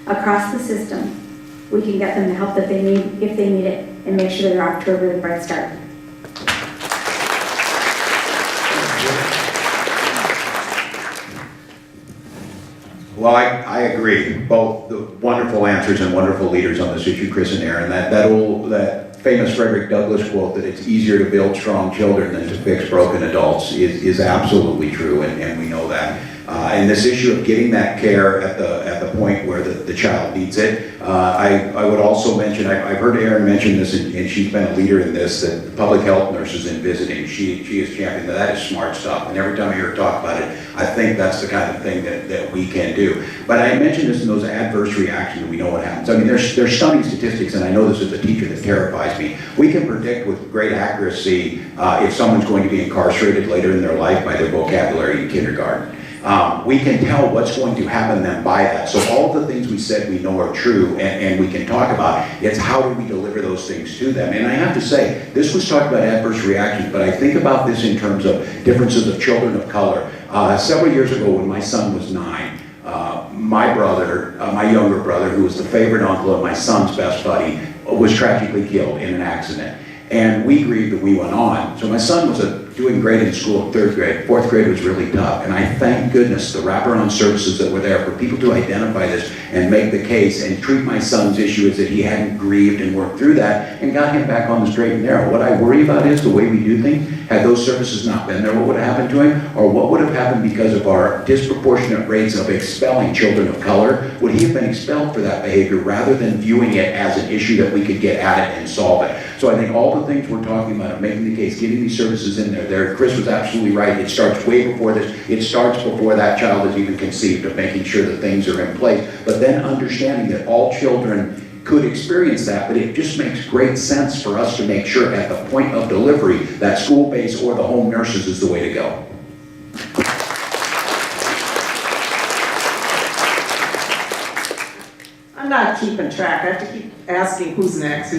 across the system, we can get them the help that they need if they need it, and make sure they're off to a really bright start. Well, I agree. Both the wonderful answers and wonderful leaders on this issue, Chris and Aaron. That famous Frederick Douglass quote that it's easier to build strong children than to fix broken adults is absolutely true, and we know that. And this issue of getting that care at the point where the child needs it. I would also mention, I've heard Erin mention this, and she's been a leader in this, that the public health nurses in visiting, she is championing that is smart stuff. And every time I hear her talk about it, I think that's the kind of thing that we can do. But I mentioned this in those adverse reactions, we know what happens. I mean, there's stunning statistics, and I know this as a teacher that terrifies me. We can predict with great accuracy if someone's going to be incarcerated later in their life by their vocabulary in kindergarten. We can tell what's going to happen then by that. So all of the things we said we know are true and we can talk about, it's how do we deliver those things to them. And I have to say, this was talked about adverse reactions, but I think about this in terms of differences of children of color. Several years ago when my son was 9, my brother, my younger brother, who was the favorite uncle and my son's best buddy, was tragically killed in an accident. And we grieved and we went on. So my son was doing great in school in 3rd grade. 4th grade was really tough. And I thank goodness the wraparound services that were there for people to identify this and make the case and treat my son's issue as that he hadn't grieved and worked through that and got him back on the straight and narrow. What I worry about is the way we do things. Had those services not been there, what would have happened to him? Or what would have happened because of our disproportionate rates of expelling children of color? Would he have been expelled for that behavior rather than viewing it as an issue that we could get at it and solve it? So I think all the things we're talking about of making the case, getting these services in there, Chris was absolutely right. It starts way before this. It starts before that child is even conceived, of making sure that things are in place. But then understanding that all children could experience that, but it just makes great sense for us to make sure at the point of delivery that school-based or the home nurses is the way to go. I'm not keeping track. I have to keep asking who's next.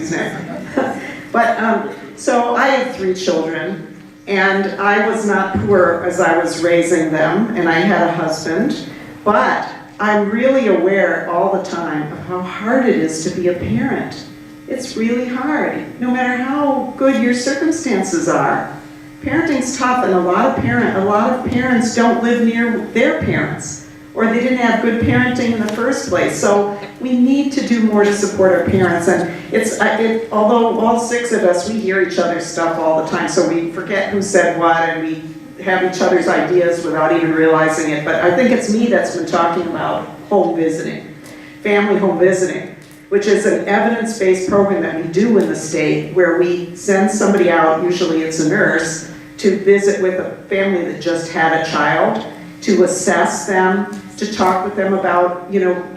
But, so I have 3 children, and I was not poor as I was raising them, and I had a husband, but I'm really aware all the time of how hard it is to be a parent. It's really hard, no matter how good your circumstances are. Parenting's tough, and a lot of parents don't live near their parents, or they didn't have good parenting in the first place. So we need to do more to support our parents. And although all 6 of us, we hear each other's stuff all the time, so we forget who said what, and we have each other's ideas without even realizing it. But I think it's me that's been talking about home visiting, family home visiting, which is an evidence-based program that we do in the state where we send somebody out, usually it's a nurse, to visit with a family that just had a child, to assess them, to talk with them about,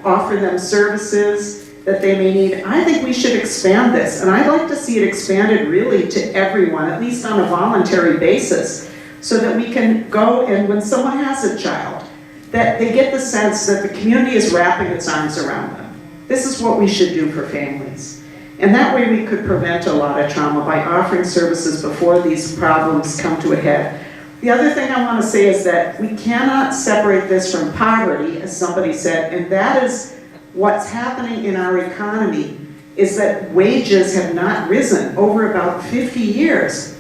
offer them services that they may need. I think we should expand this, and I'd like to see it expanded really to everyone, at least on a voluntary basis, so that we can go and when someone has a child, that they get the sense that the community is wrapping its arms around them. This is what we should do for families. And that way we could prevent a lot of trauma by offering services before these problems come to a head. The other thing I want to say is that we cannot separate this from poverty, as somebody said, and that is what's happening in our economy, is that wages have not risen over about 50 years.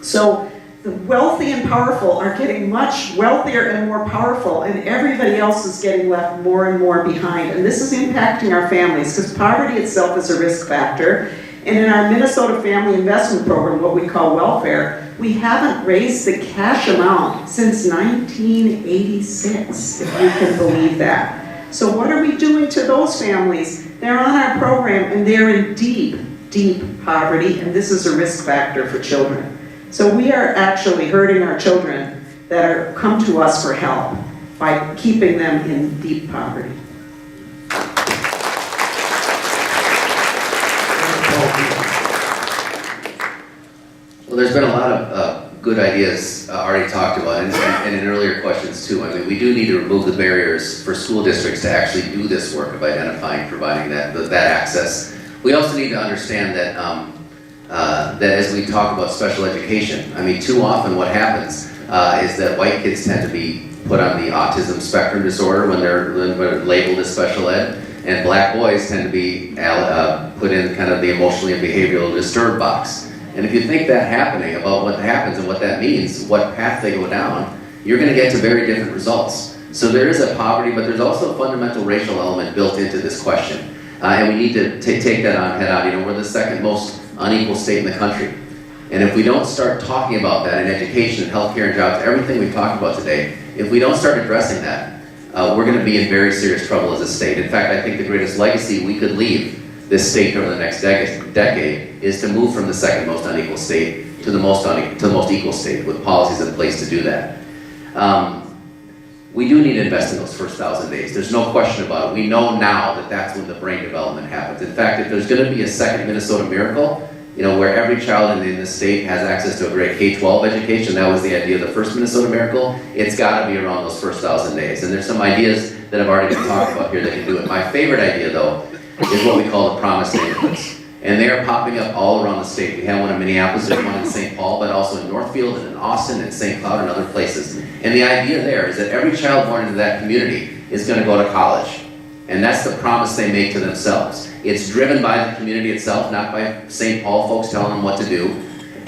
So the wealthy and powerful are getting much wealthier and more powerful, and everybody else is getting left more and more behind. And this is impacting our families, because poverty itself is a risk factor. And in our Minnesota Family Investment Program, what we call welfare, we haven't raised the cash amount since 1986, if you can believe that. So what are we doing to those families? They're on our program and they're in deep, deep poverty, and this is a risk factor for children. So we are actually hurting our children that come to us for help by keeping them in deep poverty. Well, there's been a lot of good ideas already talked about, and in earlier questions too. I mean, we do need to remove the barriers for school districts to actually do this work of identifying, providing that access. We also need to understand that that as we talk about special education, I mean, too often what happens is that white kids tend to be put on the autism spectrum disorder when they're labeled as special ed, and black boys tend to be put in kind of the emotionally and behavioral disturbed box. And if you think that happening, about what happens and what that means, what path they go down, you're going to get to very different results. So there is a poverty, but there's also a fundamental racial element built into this question. And we need to take that on head on. We're the second most unequal state in the country. And if we don't start talking about that in education and healthcare and jobs, everything we've talked about today, if we don't start addressing that, we're going to be in very serious trouble as a state. In fact, I think the greatest legacy we could leave this state over the next decade is to move from the second most unequal state to the most equal state with policies in place to do that. We do need to invest in those first 1,000 days. There's no question about it. We know now that that's when the brain development happens. In fact, if there's going to be a second Minnesota miracle, where every child in the state has access to a great K-12 education, that was the idea of the first Minnesota miracle, it's got to be around those first 1,000 days. And there's some ideas that have already been talked about here that can do it. My favorite idea, though, is what we call the promise neighborhoods. And they are popping up all around the state. We have one in Minneapolis, there's one in St. Paul, but also in Northfield and in Austin and St. Cloud and other places. And the idea there is that every child born into that community is going to go to college. And that's the promise they make to themselves. It's driven by the community itself, not by St. Paul folks telling them what to do.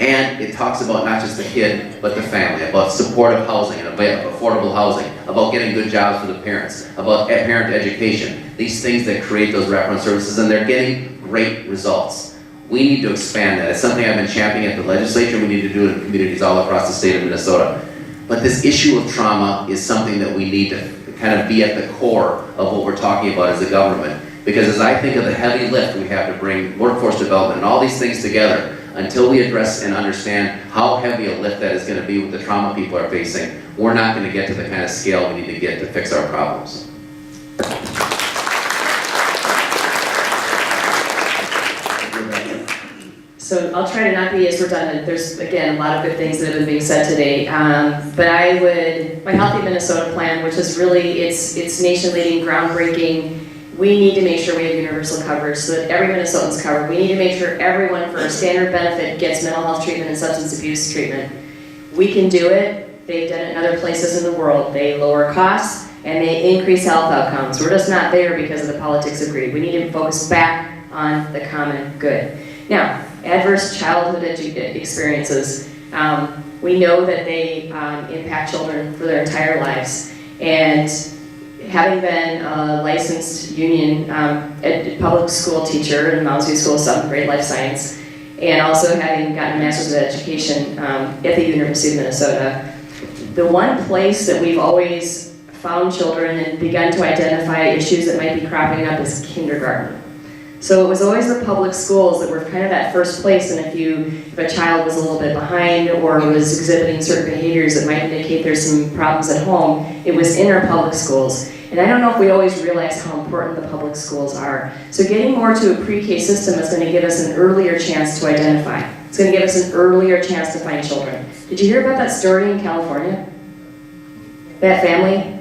And it talks about not just the kid, but the family, about supportive housing and affordable housing, about getting good jobs for the parents, about parent education, these things that create those wraparound services, and they're getting great results. We need to expand that. It's something I've been championing at the legislature. We need to do it in communities all across the state of Minnesota. But this issue of trauma is something that we need to kind of be at the core of what we're talking about as a government. Because as I think of the heavy lift we have to bring workforce development and all these things together, until we address and understand how heavy a lift that is going to be with the trauma people are facing, we're not going to get to the kind of scale we need to get to fix our problems. So I'll try to not be as redundant. There's, again, a lot of good things that have been being said today. But my Healthy Minnesota plan, which is really, it's nation-leading, groundbreaking. We need to make sure we have universal coverage so that every Minnesotan's covered. We need to make sure everyone for a standard benefit gets mental health treatment and substance abuse treatment. We can do it. They've done it in other places in the world. They lower costs and they increase health outcomes. We're just not there because of the politics of greed. We need to focus back on the common good. Now, adverse childhood experiences. We know that they impact children for their entire lives. And having been a licensed union public school teacher in Mounds View School of 7th grade life science, and also having gotten a master's of education at the University of Minnesota, the one place that we've always found children and begun to identify issues that might be cropping up is kindergarten. So it was always the public schools that were kind of that first place, and if a child was a little bit behind or was exhibiting certain behaviors that might indicate there's some problems at home, it was in our public schools. And I don't know if we always realize how important the public schools are. So getting more to a pre-K system is going to give us an earlier chance to identify. It's going to give us an earlier chance to find children. Did you hear about that story in California? That family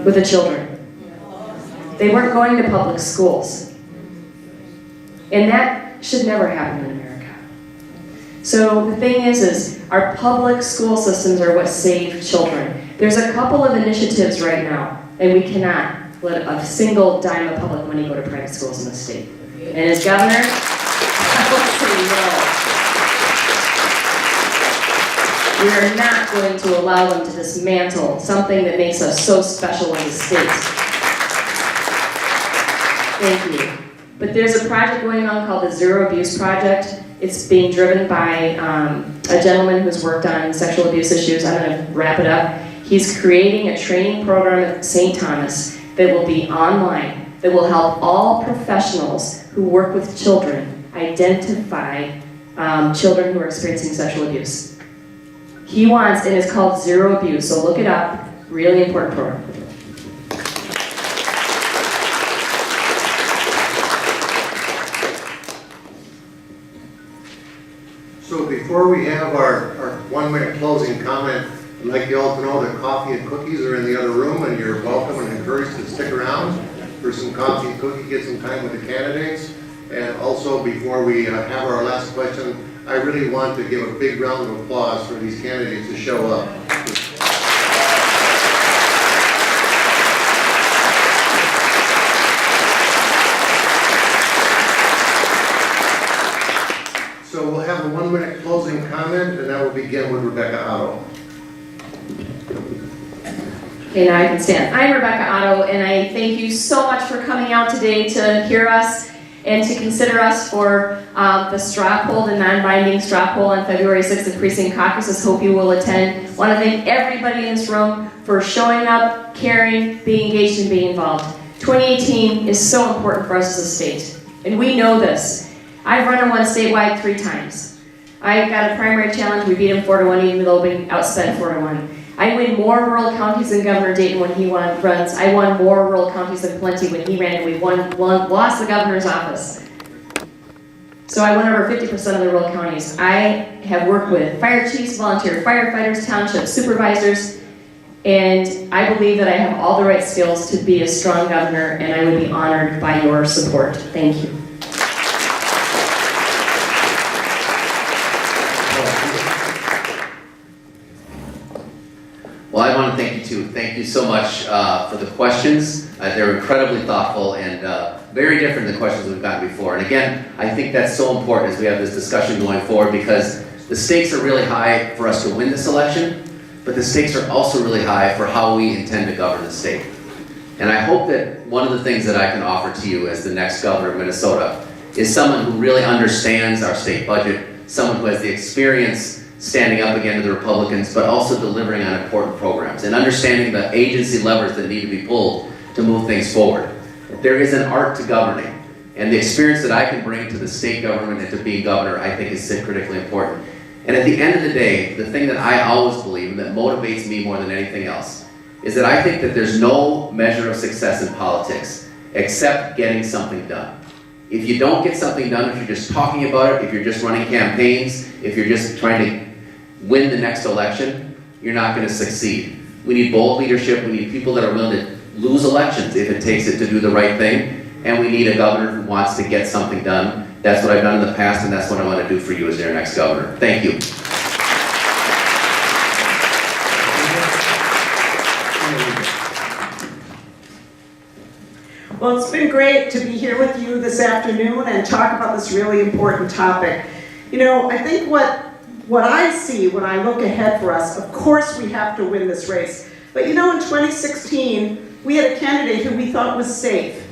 with the children. They weren't going to public schools. And that should never happen in America. So the thing is our public school systems are what save children. There's a couple of initiatives right now, and we cannot let a single dime of public money go to private schools in the state. And as governor, I will say no. We are not going to allow them to dismantle something that makes us so special in the state. Thank you. But there's a project going on called the Zero Abuse Project. It's being driven by a gentleman who's worked on sexual abuse issues. I'm going to wrap it up. He's creating a training program at St. Thomas that will be online, that will help all professionals who work with children identify children who are experiencing sexual abuse. He wants, and it's called Zero Abuse, so look it up, really important program. So before we have our 1 minute closing comment, I'd like you all to know that coffee and cookies are in the other room, and you're welcome and encouraged to stick around for some coffee and cookie, get some time with the candidates. And also, before we have our last question, I really want to give a big round of applause for these candidates to show up. So we'll have a 1 minute closing comment, and that will begin with Rebecca Otto. Okay, now I can stand. I'm Rebecca Otto, and I thank you so much for coming out today to hear us. and to consider us for the straw poll, the non-binding straw poll on February 6th at Precinct Caucuses. Hope you will attend. I want to thank everybody in this room for showing up, caring, being engaged, and being involved. 2018 is so important for us as a state, and we know this. I've run and won statewide 3 times. I got a primary challenge, we beat him 4-1, even though we outspent 4-1. I win more rural counties than Governor Dayton when he runs. I won more rural counties than Plenty when he ran, and we lost the governor's office. So I won over 50% of the rural counties. I have worked with fire chiefs, volunteer firefighters, township supervisors, and I believe that I have all the right skills to be a strong governor, and I would be honored by your support. Thank you. Well, I want to thank you too. Thank you so much for the questions. They're incredibly thoughtful and very different than questions we've gotten before. And again, I think that's so important as we have this discussion going forward, because the stakes are really high for us to win this election, but the stakes are also really high for how we intend to govern the state. And I hope that one of the things that I can offer to you as the next governor of Minnesota is someone who really understands our state budget, someone who has the experience standing up again to the Republicans, but also delivering on important programs and understanding the agency levers that need to be pulled to move things forward. There is an art to governing, and the experience that I can bring to the state government and to being governor, I think, is critically important. And at the end of the day, the thing that I always believe and that motivates me more than anything else is that I think that there's no measure of success in politics except getting something done. If you don't get something done, if you're just talking about it, if you're just running campaigns, if you're just trying to win the next election, you're not going to succeed. We need bold leadership. We need people that are willing to lose elections if it takes it to do the right thing. And we need a governor who wants to get something done. That's what I've done in the past, and that's what I want to do for you as your next governor. Thank you. Well, it's been great to be here with you this afternoon and talk about this really important topic. You know, I think what I see when I look ahead for us, of course we have to win this race. But you know, in 2016, we had a candidate who we thought was safe.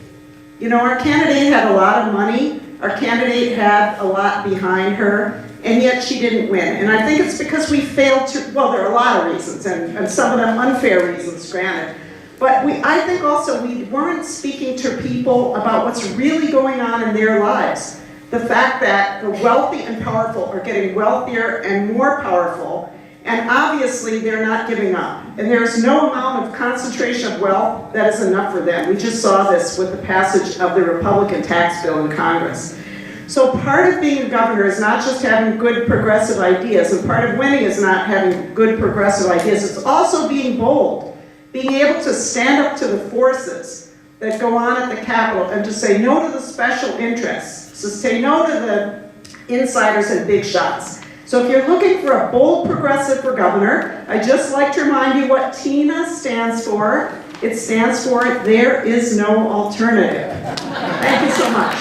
You know, our candidate had a lot of money, our candidate had a lot behind her, and yet she didn't win. And I think it's because we failed to, well, there are a lot of reasons, and some of them unfair reasons, granted. But I think also we weren't speaking to people about what's really going on in their lives. The fact that the wealthy and powerful are getting wealthier and more powerful, and obviously they're not giving up. And there's no amount of concentration of wealth that is enough for them. We just saw this with the passage of the Republican tax bill in Congress. So part of being a governor is not just having good progressive ideas, and part of winning is not having good progressive ideas. It's also being bold. Being able to stand up to the forces that go on at the Capitol and to say no to the special interests, to say no to the insiders and big shots. So if you're looking for a bold progressive for governor, I'd just like to remind you what TINA stands for. It stands for There Is No Alternative. Thank you so much.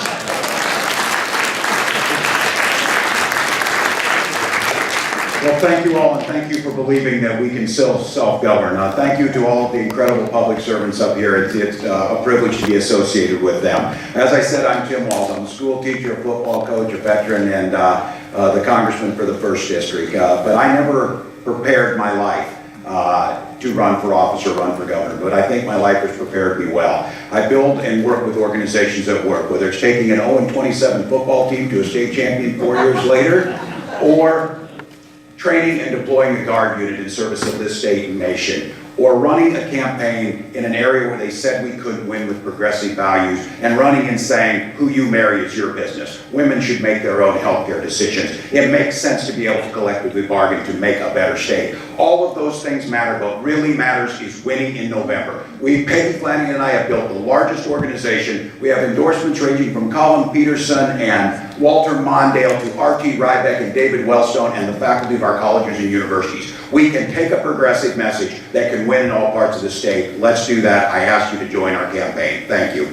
Well, thank you all, and thank you for believing that we can still self-govern. Thank you to all of the incredible public servants up here. It's a privilege to be associated with them. As I said, I'm Tim Walz. I'm a school teacher, a football coach, a veteran, and the congressman for the 1st District. But I never prepared my life to run for office or run for governor, but I think my life has prepared me well. I build and work with organizations that work, whether it's taking an 0-27 football team to a state champion 4 years later, or training and deploying the Guard unit in service of this state and nation, or running a campaign in an area where they said we couldn't win with progressive values, and running and saying, who you marry is your business. Women should make their own healthcare decisions. It makes sense to be able to collectively bargain to make a better state. All of those things matter. What really matters is winning in November. Peggy Flanagan and I have built the largest organization. We have endorsements ranging from Colin Peterson and Walter Mondale to R.T. Rybeck and David Wellstone and the faculty of our colleges and universities. We can take a progressive message that can win in all parts of the state. Let's do that. I ask you to join our campaign. Thank you.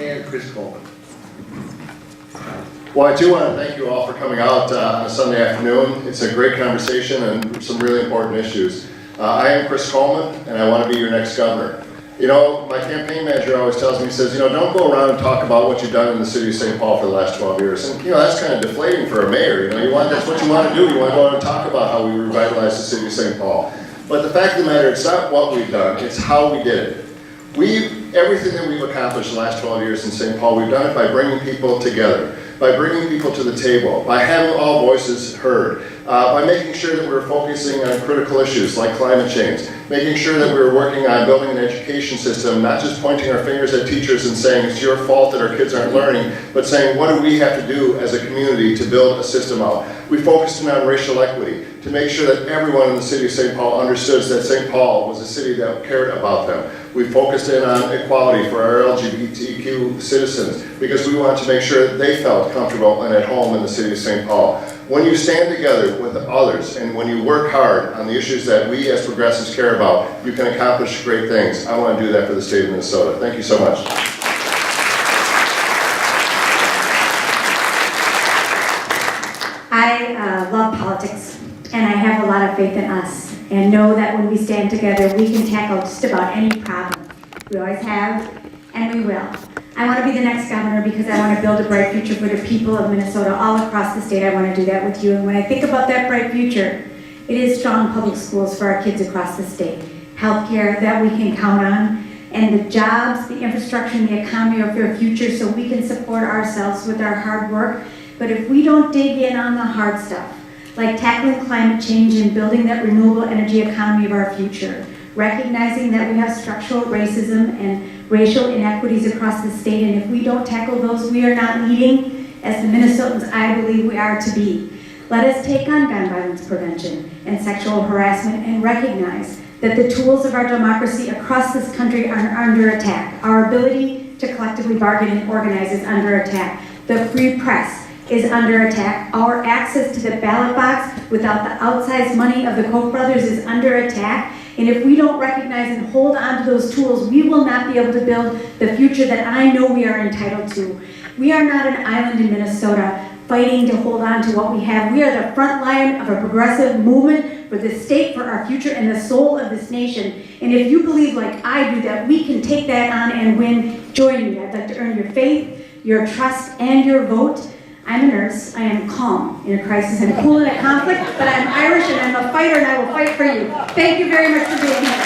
And Chris Coleman. Well, I do want to thank you all for coming out on a Sunday afternoon. It's a great conversation and some really important issues. I am Chris Coleman, and I want to be your next governor. You know, my campaign manager always tells me, he says, you know, don't go around and talk about what you've done in the city of St. Paul for the last 12 years. And, you know, that's kind of deflating for a mayor. You know, that's what you want to do. You want to go out and talk about how we revitalized the city of St. Paul. But the fact of the matter, it's not what we've done, it's how we did it. Everything that we've accomplished the last 12 years in St. Paul, we've done it by bringing people together, by bringing people to the table, by having all voices heard, by making sure that we're focusing on critical issues like climate change, making sure that we're working on building an education system, not just pointing our fingers at teachers and saying it's your fault that our kids aren't learning, but saying what do we have to do as a community to build a system out. We focused in on racial equity to make sure that everyone in the city of St. Paul understood that St. Paul was a city that cared about them. We focused in on equality for our LGBTQ citizens because we wanted to make sure that they felt comfortable and at home in the city of St. Paul. When you stand together with others and when you work hard on the issues that we as progressives care about, you can accomplish great things. I want to do that for the state of Minnesota. Thank you so much. I love politics, and I have a lot of faith in us, and know that when we stand together, we can tackle just about any problem. We always have, and we will. I want to be the next governor because I want to build a bright future for the people of Minnesota all across the state. I want to do that with you, and when I think about that bright future, it is strong public schools for our kids across the state, healthcare that we can count on, and the jobs, the infrastructure, and the economy of our future so we can support ourselves with our hard work. But if we don't dig in on the hard stuff, like tackling climate change and building that renewable energy economy of our future, recognizing that we have structural racism and racial inequities across the state, and if we don't tackle those, we are not leading as the Minnesotans I believe we are to be. Let us take on gun violence prevention and sexual harassment and recognize that the tools of our democracy across this country are under attack. Our ability to collectively bargain and organize is under attack. The free press is under attack. Our access to the ballot box without the outsized money of the Koch brothers is under attack. And if we don't recognize and hold on to those tools, we will not be able to build the future that I know we are entitled to. We are not an island in Minnesota fighting to hold on to what we have. We are the front line of a progressive movement for the state, for our future, and the soul of this nation. And if you believe like I do that we can take that on and win, join me. I'd like to earn your faith, your trust, and your vote. I'm a nurse. I am calm in a crisis and cool in a conflict, but I'm Irish and I'm a fighter and I will fight for you. Thank you very much for being here.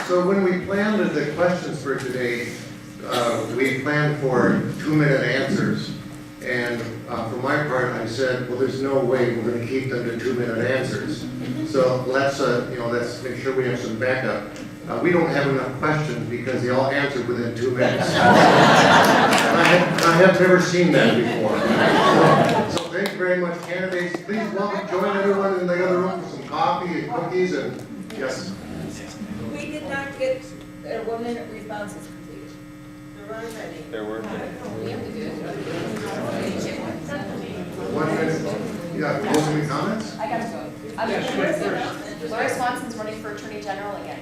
So when we planned the questions for today, we planned for 2-minute answers. And for my part, I said, well, there's no way we're going to keep them to 2-minute answers. So let's make sure we have some backup. We don't have enough questions because they all answered within 2 minutes. I have never seen that before. So thank you very much, candidates. Please join everyone in the other room for some coffee and cookies and yes. We did not get 1-minute responses completed. There were. 1 minute. Yeah, closing comments? I gotta go. Lori Swanson's running for Attorney General again.